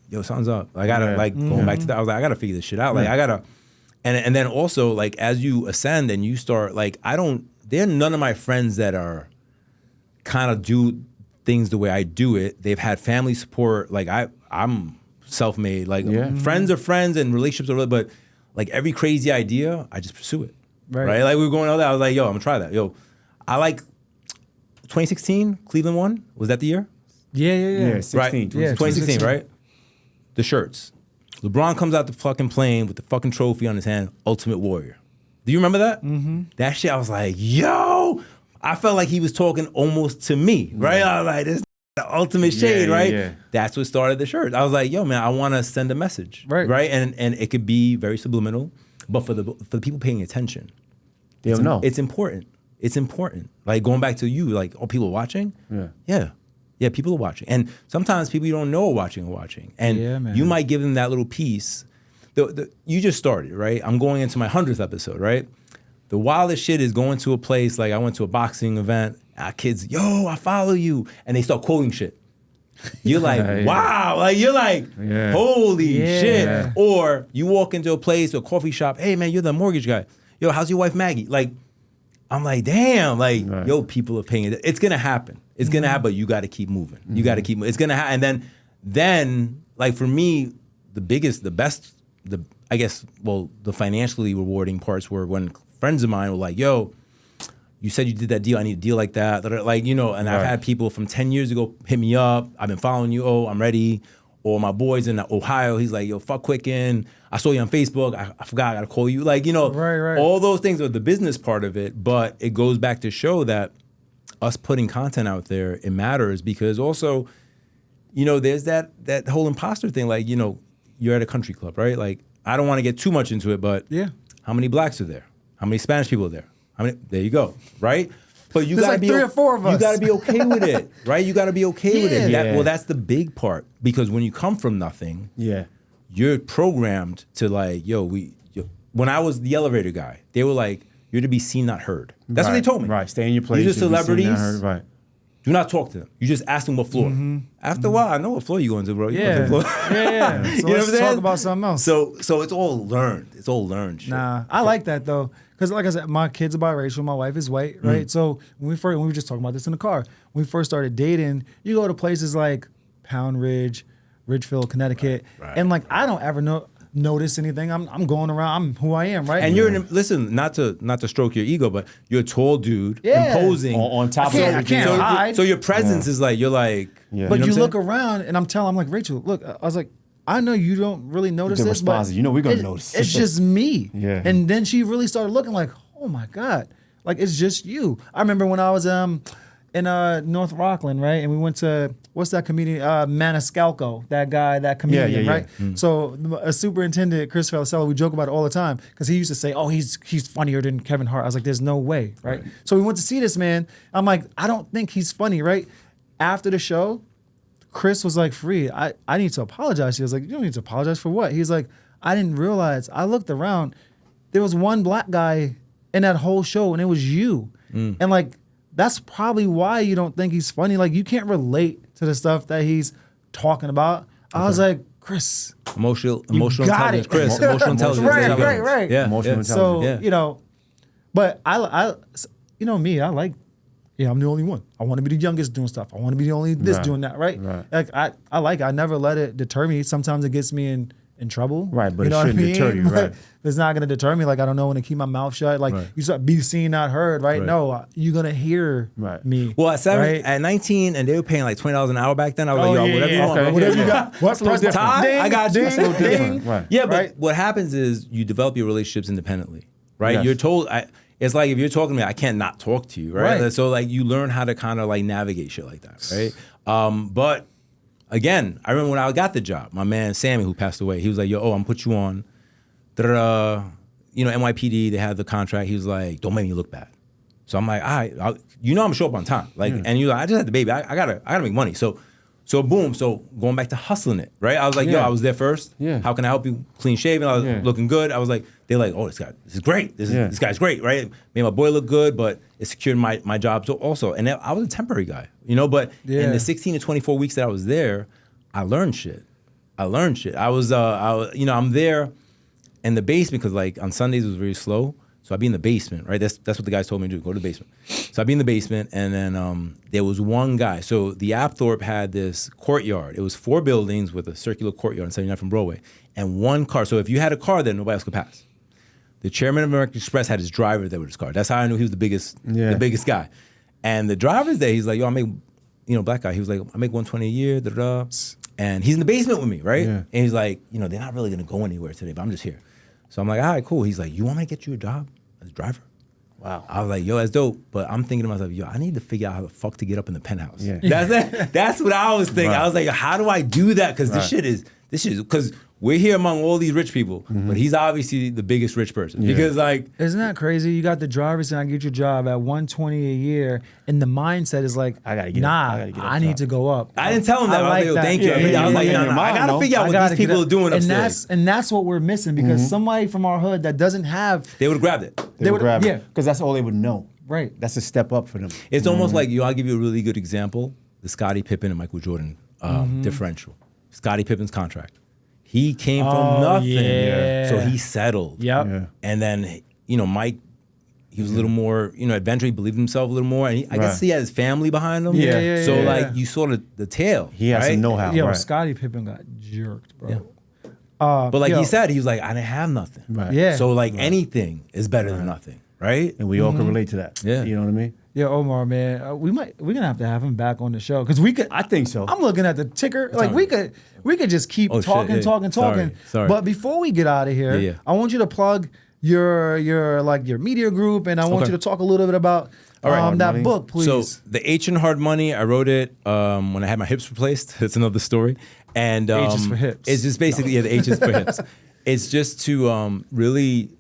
yo, something's up. I gotta going back to that. I was like, I gotta figure this shit out. Like, I gotta, and then also like as you ascend and you start, like, there are none of my friends that are kind of do things the way I do it. They've had family support. Like I'm self-made. Like friends are friends and relationships are, but like every crazy idea, I just pursue it. Right? Like we were going all that. I was like, yo, I'm gonna try that. Yo, I like 2016, Cleveland won. Was that the year? Yeah. 16. Right. 2016, right? The shirts. LeBron comes out the fucking plane with the fucking trophy on his hand, Ultimate Warrior. Do you remember that? Mm-hmm. That shit, I was like, yo! I felt like he was talking almost to me, right? I was like, this is the ultimate shade, right? Yeah. That's what started the shirt. I was like, yo, man, I want to send a message, right? And it could be very subliminal, but for the people paying attention, they'll know. It's important. It's important. Like going back to you, like, people watching? Yeah, people are watching. And sometimes people you don't know are watching. And you might give them that little piece. You just started, right? I'm going into my 100th episode, right? The wildest shit is going to a place, like I went to a boxing event, our kids, yo, I follow you. And they start quoting shit. You're like, wow. Like, you're like, holy shit. Or you walk into a place, a coffee shop, hey man, you're the mortgage guy. Yo, how's your wife Maggie? Like, I'm like, damn, like, yo, people are paying it. It's gonna happen. It's gonna happen, but you gotta keep moving. You gotta keep moving. It's gonna happen. And then, like for me, the best, I guess, the financially rewarding parts were when friends of mine were like, yo, you said you did that deal, I need a deal like that. Like, and I've had people from 10 years ago hit me up, I've been following you, I'm ready. Or my boys in Ohio, he's like, yo, fuck Quicken. I saw you on Facebook. I forgot, I gotta call you. Like, all those things are the business part of it, but it goes back to show that us putting content out there, it matters because also, there's that whole imposter thing. Like, you're at a country club, right? Like, I don't want to get too much into it, but how many blacks are there? How many Spanish people are there? There you go, right? But you gotta be 3 or 4 of us. You gotta be okay with it, right? You gotta be okay with it. That's the big part because when you come from nothing, you're programmed to like, when I was the elevator guy, they were like, you're to be seen, not heard. That's what they told me. Right, stay in your place. You're just celebrities. Heard, right. Do not talk to them. You just ask them what floor. After a while, I know what floor you're going to, bro. You Yeah. go to the floor. So let's talk about something else. So it's all learned. It's all learned shit. Nah, I like that though. Because like I said, my kid's are biracial, my wife is white, right? So when we were just talking about this in the car, when we first started dating, you go to places like Pound Ridge, Ridgefield, Connecticut, and like I don't ever notice anything. I'm going around, I'm who I am, right? And listen, not to stroke your ego, but you're a tall dude, imposing. On top of everything. I can't hide. So your presence is like, you're like. Yeah. But you look around and I'm like, Rachel, look, I was like, I know you don't really notice this, but we're gonna notice. It's just me. Yeah. And then she really started looking like, oh my God, like it's just you. I remember when I was in North Rockland, right? And we went to, what's that comedian, Maniscalco, that comedian, right? So a superintendent, Chris Felicello, we joke about it all the time because he used to say, oh, he's funnier than Kevin Hart. I was like, there's no way, right? So we went to see this man. I'm like, I don't think he's funny, right? After the show, Chris was like, Free, I need to apologize. She was like, you don't need to apologize for what? He's like, I didn't realize. I looked around. There was one black guy in that whole show, and it was you. And like, that's probably why you don't think he's funny. Like, you can't relate to the stuff that he's talking about. I was like, Chris. Emotional intelligence, Chris. Emotional intelligence. Right. Yeah. Emotional intelligence. So, But you know me, I like, I'm the only one. I want to be the youngest doing stuff. I want to be the only this doing that, right? Like I never let it deter me. Sometimes it gets me in trouble. Right, but you know it shouldn't deter you, right? It's not going to deter me. Like, I don't know when to keep my mouth shut. Like, you start be seen, not heard, right? No, you're going to hear me. Well, at 19, and they were paying like $20 an hour back then. I was like, yo, whatever you want. Whatever you got. What's press the tie? I got you. That's a little different. Right. Yeah, but what happens is you develop your relationships independently, right? Yes. You're told, it's like if you're talking to me, I can't not talk to you, right? So like you learn how to kind of like navigate shit like that, right? But again, I remember when I got the job, my man Sammy, who passed away, he was like, yo, I'm gonna put you on. NYPD, they had the contract. He was like, don't make me look bad. So I'm like, all right, I'm gonna show up on time. Like, and you're like, I just had the baby. I gotta make money. So boom. So going back to hustling it, right? I was like, yo, I was there first. Yeah. How can I help you? Clean shaven. I was looking good. I was like, they're like, oh, this is great. This guy's great, right? Made my boy look good, but it secured my job also. And I was a temporary guy, but in the 16 to 24 weeks that I was there, I learned shit. I was I'm there in the basement because like on Sundays it was very slow. So I'd be in the basement, right? That's what the guys told me to do, go to the basement. So I'd be in the basement, and then there was one guy. So the Apthorpe had this courtyard. It was 4 buildings with a circular courtyard on 79 from Broadway, and one car. So if you had a car there, nobody else could pass. The chairman of American Express had his driver there with his car. That's how I knew he was the biggest guy. And the driver's there, he's like, yo, I make, black guy. He was like, I make $120 a year, da-da. And he's in the basement with me, right? Yeah. And he's like, they're not really gonna go anywhere today, but I'm just here. So I'm like, all right, cool. He's like, you want me to get you a job as a driver? Wow. I was like, yo, that's dope. But I'm thinking to myself, yo, I need to figure out how the fuck to get up in the penthouse. Yeah. That's what I was thinking. Right. I was like, how do I do that? Because this shit is, because we're here among all these rich people, but he's obviously the biggest rich person. Yeah. Because like, isn't that crazy? You got the drivers and I get your job at $120 a year, and the mindset is like, I need to go up. I didn't tell him that. I was like, thank you. I was like, I gotta figure out what these people are doing upstairs. And that's what we're missing, because somebody from our hood that doesn't have, they would have grabbed it. They would grab it. Because that's all they would know. Right. That's a step up for them. It's almost like, I'll give you a really good example: the Scottie Pippen and Michael Jordan differential. Scottie Pippen's contract. He came from nothing, so he settled. Yep. Yeah. And then, Mike, he was a little more, adventurous. He believed himself a little more, and I guess he had his family behind him. So like, you saw the tail. He has some know-how. Yo, Scottie Pippen got jerked, bro. Yeah. But like he said, he was like, I didn't have nothing. Right. Yeah. So like anything is better than nothing, right? And we all can relate to that. Yeah. You know what I mean? Yeah, Omar, man, we're gonna have to have him back on the show, because we could. I think so. I'm looking at the ticker. Like we could just keep talking. Sorry. But before we get out of here, I want you to plug your media group, and I want you to talk a little bit about that book, please. So the H in Hard Money, I wrote it when I had my hips replaced. That's another story. And H is for hips. It's just basically the H is for hips. It's just to really.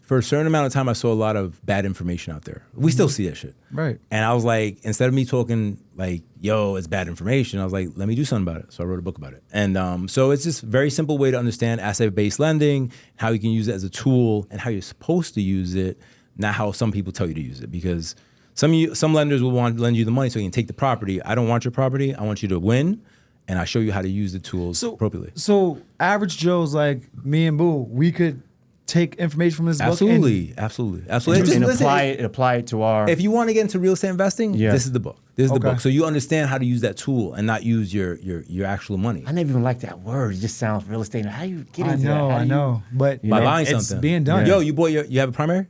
For a certain amount of time, I saw a lot of bad information out there. We still see that shit. Right. And I was like, instead of me talking like, yo, it's bad information, I was like, let me do something about it. So I wrote a book about it. And so it's just a very simple way to understand asset-based lending, how you can use it as a tool, and how you're supposed to use it, not how some people tell you to use it. Because some lenders will want to lend you the money so you can take the property. I don't want your property. I want you to win. And I show you how to use the tools appropriately. So average Joes like me and Boo, we could take information from this book. Absolutely. And apply it to our. If you want to get into real estate investing, this is the book. This is the book. So you understand how to use that tool and not use your actual money. I never even like that word. It just sounds real estate. How you get into that? I know. But by buying it's something. being done. Yo, you have a primary?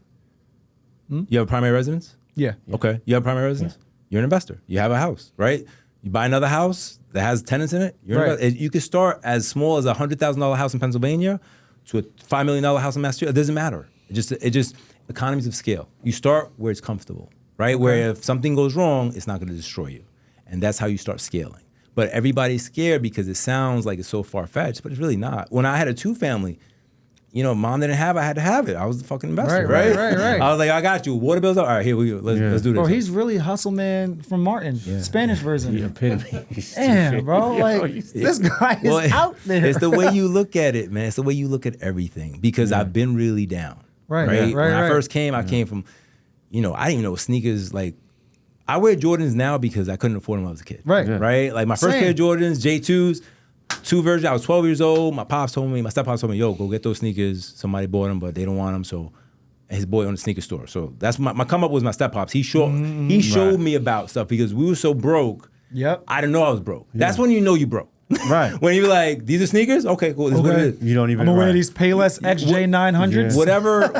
You have a primary residence? Yeah. Okay. You have a primary residence? You're an investor. You have a house, right? You buy another house that has tenants in it. You could start as small as a $100,000 house in Pennsylvania to a $5 million house in Massachusetts. It doesn't matter. It just economies of scale. You start where it's comfortable, right? Okay. Where if something goes wrong, it's not going to destroy you. And that's how you start scaling. But everybody's scared because it sounds like it's so far-fetched, but it's really not. When I had a 2-family, mom didn't have it, I had to have it. I was the fucking investor, right? I was like, I got you. Water bills are, all right, here we go. Let's do this. Bro, he's really Hustle Man from Martin, Spanish version. Epitome. Damn, bro. Like, this guy is out there. It's the way you look at it, man. It's the way you look at everything. Because I've been really down. Right. When I first came, I came from, I didn't even know what sneakers, like, I wear Jordans now because I couldn't afford them when I was a kid. Right? Like, my first pair of Jordans, J2s, 2 versions. I was 12 years old. My step-pops told me, yo, go get those sneakers. Somebody bought them, but they don't want them. So his boy owned a sneaker store. So that's my come up was my step pops. He showed me about stuff because we were so broke. Yep. I didn't know I was broke. That's when you know you broke. Right. When you're like, these are sneakers? Okay, cool. This is what it is. You don't even. I'm gonna wear these Payless XJ 900s. Yeah.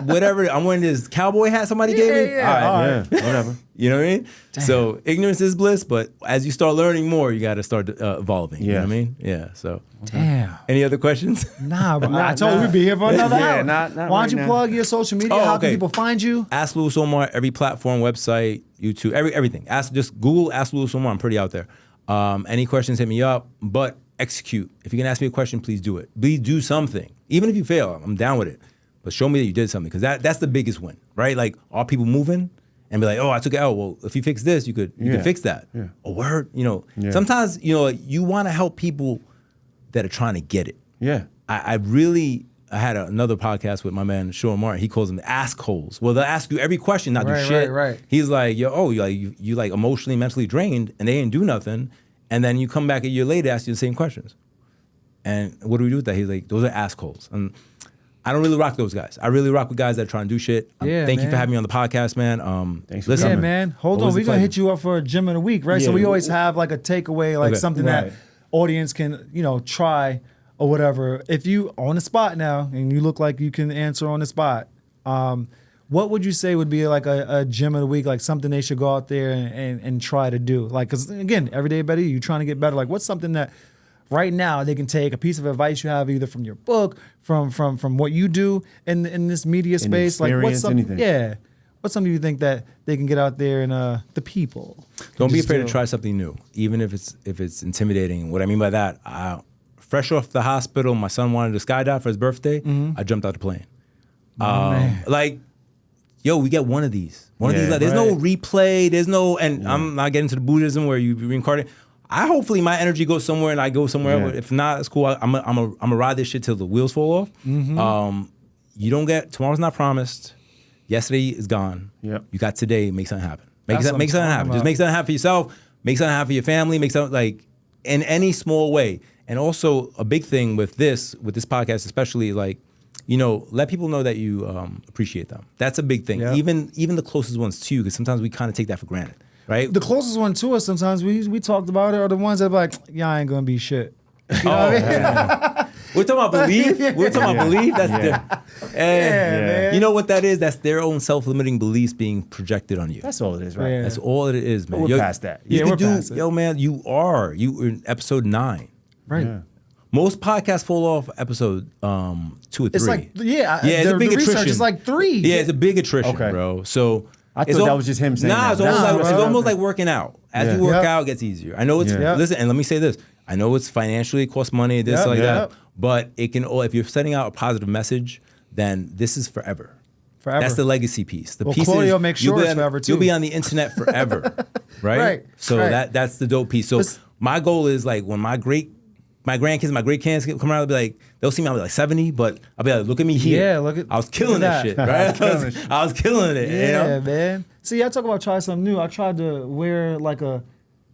Whatever. I'm wearing this cowboy hat somebody gave me. Yeah. All right. Yeah, whatever. You know what I mean? Damn. So ignorance is bliss, but as you start learning more, you got to start evolving. You know what I mean? Yeah. So. Damn. Any other questions? Nah, bro. I told you we'd be here for another hour. Not Why don't you plug your social media? How can people find you? Ask Louis Omar, every platform, website, YouTube, everything. Just Google Ask Louis Omar. I'm pretty out there. Any questions, hit me up. But execute. If you can ask me a question, please do it. Please do something. Even if you fail, I'm down with it. But show me that you did something, because that's the biggest win, right? Like, are people moving and be like, oh, I took it out. Well, if you fix this, you could fix that. Yeah. A word, Sometimes, you want to help people that are trying to get it. Yeah. I had another podcast with my man Sean Martin. He calls them the ask holes. Well, they'll ask you every question, not do shit. Right. He's like, you like emotionally, mentally drained, and they didn't do nothing. And then you come back a year later, ask you the same questions. And what do we do with that? He's like, those are ask holes. And I don't really rock those guys. I really rock with guys that are trying to do shit. Thank you for having me on the podcast, man. Thanks. Listen, yeah, man. Hold on. We're going to hit you up for a gym of the week, right? Yeah, so we always have like a takeaway, like something that audience can, try or whatever. If you on the spot now and you look like you can answer on the spot, what would you say would be like a gym of the week, like something they should go out there and try to do? Like, because again, every day better, you're trying to get better. Like, what's something that right now they can take, a piece of advice you have either from your book, from what you do in this media space? Like, what's something? Yeah. What's something you think that they can get out there and the people? Don't be afraid to try something new, even if it's intimidating. What I mean by that, fresh off the hospital, my son wanted to skydive for his birthday. I jumped out the plane. We get one of these. One of these. Like, there's no replay. There's no, and I'm not getting to the Buddhism where you reincarnate. Hopefully my energy goes somewhere and I go somewhere. Yeah. If not, it's cool. I'm a ride this shit till the wheels fall off. Mm-hmm. You don't get, tomorrow's not promised. Yesterday is gone. Yep. You got today. Make something happen. Make something happen. Just make something happen for yourself. Make something happen for your family. Make something, like, in any small way. And also a big thing with this podcast, especially, like, let people know that you appreciate them. That's a big thing. Yep. Even the closest ones to you, because sometimes we kind of take that for granted, right? The closest one to us, sometimes we talked about it, are the ones that are like, I ain't gonna be shit. You know what I mean? Yeah. We're talking about belief. We're talking about belief. That's different. Man. You know what that is? That's their own self-limiting beliefs being projected on you. That's all it is, right? Yeah. That's all it is, man. But we're past that. We're past it. Yo, man, you were in episode 9. Right. Yeah. Most podcasts fall off episode 2 or 3. It's like, it's a big attrition. It's like 3. Yeah, it's a big attrition, bro. So I thought that was just him saying that. It's almost like working out. As you work out, it gets easier. I know it's, listen, and let me say this. I know it's financially, it costs money, that, but it can, if you're setting out a positive message, then this is forever. Forever. That's the legacy piece. The piece Claudio makes sure it's forever too. You'll be on the internet forever, right? Right. So that's the dope piece. So my goal is, like, when my great kids come around, they'll see me, I'll be like 70, but I'll be like, look at me here. Yeah, I was killing that shit, right? I was killing it. Yeah, man. See, I talk about try something new. I tried to wear like a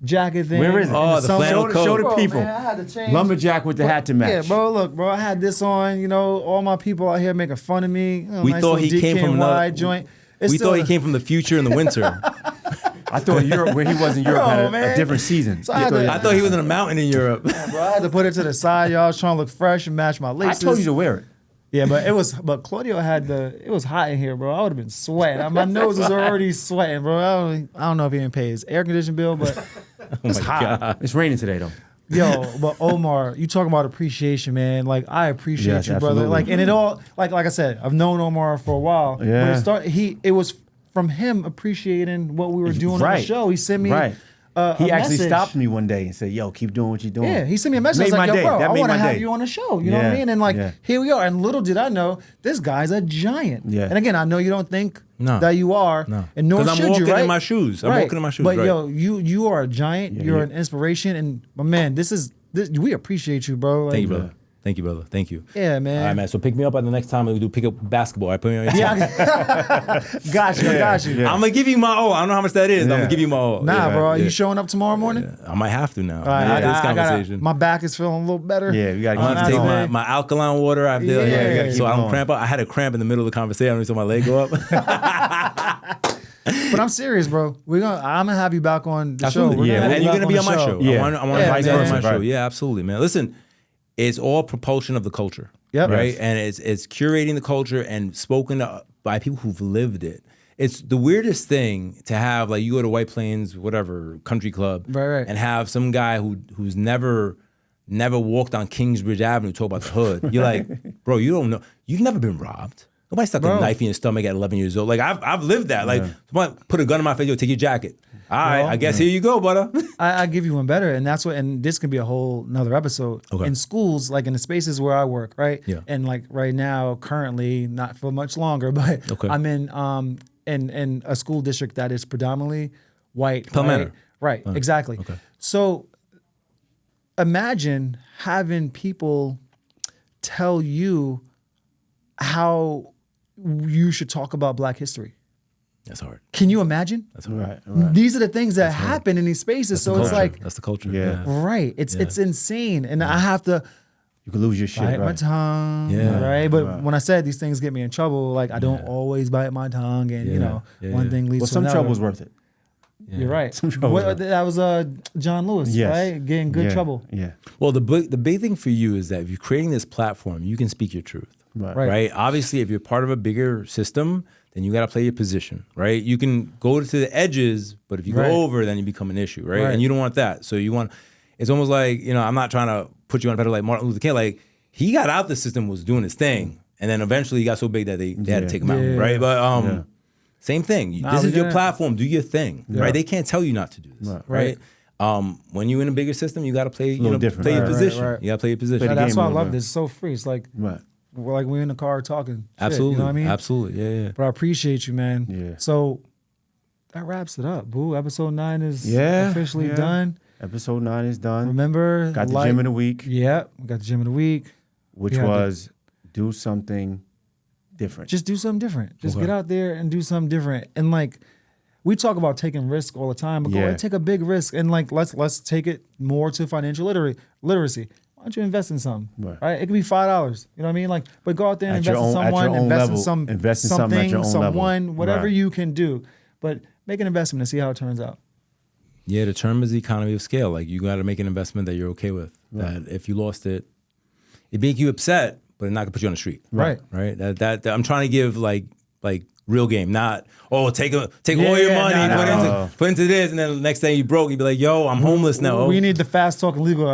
jacket thing. Where is it? Oh, the flannel coat. Show the people. Man, I had to change. Lumberjack with the hat to match. Yeah, bro, look, bro, I had this on, all my people out here making fun of me. We thought he came from another joint. We thought he came from the future in the winter. I thought Europe, where he was in Europe, had a different season. So I thought he was in a mountain in Europe. Yeah, bro, I had to put it to the side, y'all. I was trying to look fresh and match my laces. I told you to wear it. Yeah, but Claudio had it was hot in here, bro. I would have been sweating. My nose was already sweating, bro. I don't know if he didn't pay his air conditioning bill, but it's hot. God. It's raining today, though. Yo, but Omar, you talking about appreciation, man. Like, I appreciate you, brother. Absolutely. Like, and it all, like I said, I've known Omar for a while. Yeah. But it was from him appreciating what we were doing on the show. He sent me he actually message. stopped me one day and said, yo, keep doing what you're doing. Yeah, he sent me a message. I was like, yo, bro, I want to have you on the show. You know what I mean? And here we are. And little did I know, this guy's a giant. Yeah. And again, I know you don't think that you are. No. And nor should you, right? I'm walking in my shoes. But yo, you are a giant. You're an inspiration. And my man, we appreciate you, bro. Like, thank you, brother. Thank you, brother. Thank you. Yeah, man. All right, man. So pick me up at the next time we do pick up basketball. I put me on your team. Got you. I'm gonna give you my all. I don't know how much that is. I'm gonna give you my all. Nah, bro. Are you showing up tomorrow morning? I might have to now. All right, this conversation. my back is feeling a little better. Yeah, we gotta I'm gonna take my alkaline water. I feel so I don't cramp up. I had a cramp in the middle of the conversation. I saw my leg go up. But I'm serious, bro. I'm gonna have you back on the show. And you're gonna be on my show. Yeah. I want to invite you on my show. Yeah, absolutely, man. Listen, it's all propulsion of the culture. Yep. Right. Yes. And it's curating the culture and spoken by people who've lived it. It's the weirdest thing to have, like, you go to White Plains, whatever, country club, right. and have some guy who's never walked on Kingsbridge Avenue talk about the hood. You're like, bro, you don't know. You've never been robbed. Nobody stuck a knife in your stomach at 11 years old. Like, I've lived that. Like, somebody put a gun in my face, yo, take your jacket. All right, I guess here you go, brother. I give you one better, and that's what. And this could be a whole another episode. Okay. In schools, like in the spaces where I work, right? Yeah. And like right now, currently, not for much longer, but I'm in a school district that is predominantly white. Palmetto. Right. Exactly. Okay. So imagine having people tell you how you should talk about Black history. That's hard. Can you imagine? That's hard. Right. These are the things that happen in these spaces. So it's like, that's the culture. Yeah. right. It's insane. And I have to You can lose your shit. bite my Right. tongue. Yeah. Right. But when I said these things get me in trouble, like I don't always bite my tongue. And, one thing leads Well, to some another. trouble's worth it. You're right. Some trouble. That was John Lewis, Yes. right? Getting good Yeah. trouble. Yeah. Well, the big thing for you is that if you're creating this platform, you can speak your truth. Right. Right. Obviously, if you're part of a bigger system, then you got to play your position, right? You can go to the edges, but if you go over, then you become an issue, right? And you don't want that. So it's almost like, I'm not trying to put you on a pedestal like Martin Luther King. Like, he got out the system, was doing his thing, and then eventually he got so big that they had to take him out, right? But same thing. This is your platform. Do your thing, right? They can't tell you not to do this, right? When you're in a bigger system, you got to play, different. play your position. Right. You got to play your position. Play the That's game why I a love little this. It's so free. It's like, we're in the car talking. Absolutely. Shit, you know what I mean? Absolutely. Yeah. But I appreciate you, man. Yeah. So that wraps it up, boo. Episode 9 is officially yeah. done. Episode 9 is done. Remember, Got the gym of the week. Yeah, we got the gym of the week. Which was do something different. Just do something different. Just get out there and do something different. And like, we talk about taking risk all the time, but go ahead and take a big risk. And like, let's take it more to financial literacy. Why don't you invest in something? Right? It could be $5. You know what I mean? Like, but go out there and invest in someone, invest in something at your own level. Whatever you can do. But make an investment and see how it turns out. Yeah, the term is the economy of scale. Like, you got to make an investment that you're okay with. That if you lost it, it'd make you upset, but it's not gonna put you on the street. Right. That I'm trying to give like real game, not take all your money, put into this, and then the next thing you broke, you'd be like, yo, I'm homeless now. We need the fast talking legal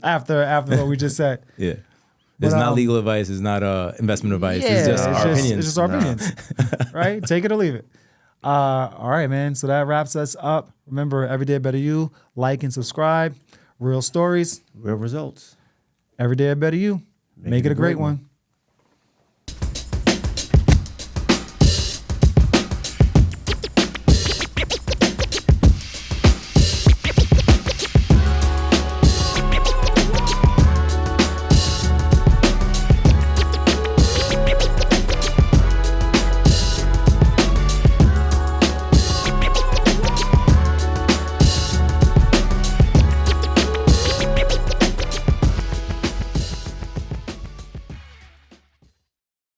after what we just said. Yeah. It's not legal advice. It's not investment advice. It's just our opinions. It's just our opinions, right? Take it or leave it. All right, man. So that wraps us up. Remember, Every Day Better You. Like and subscribe. Real stories. Real results. Every Day Better You. Make it a great one.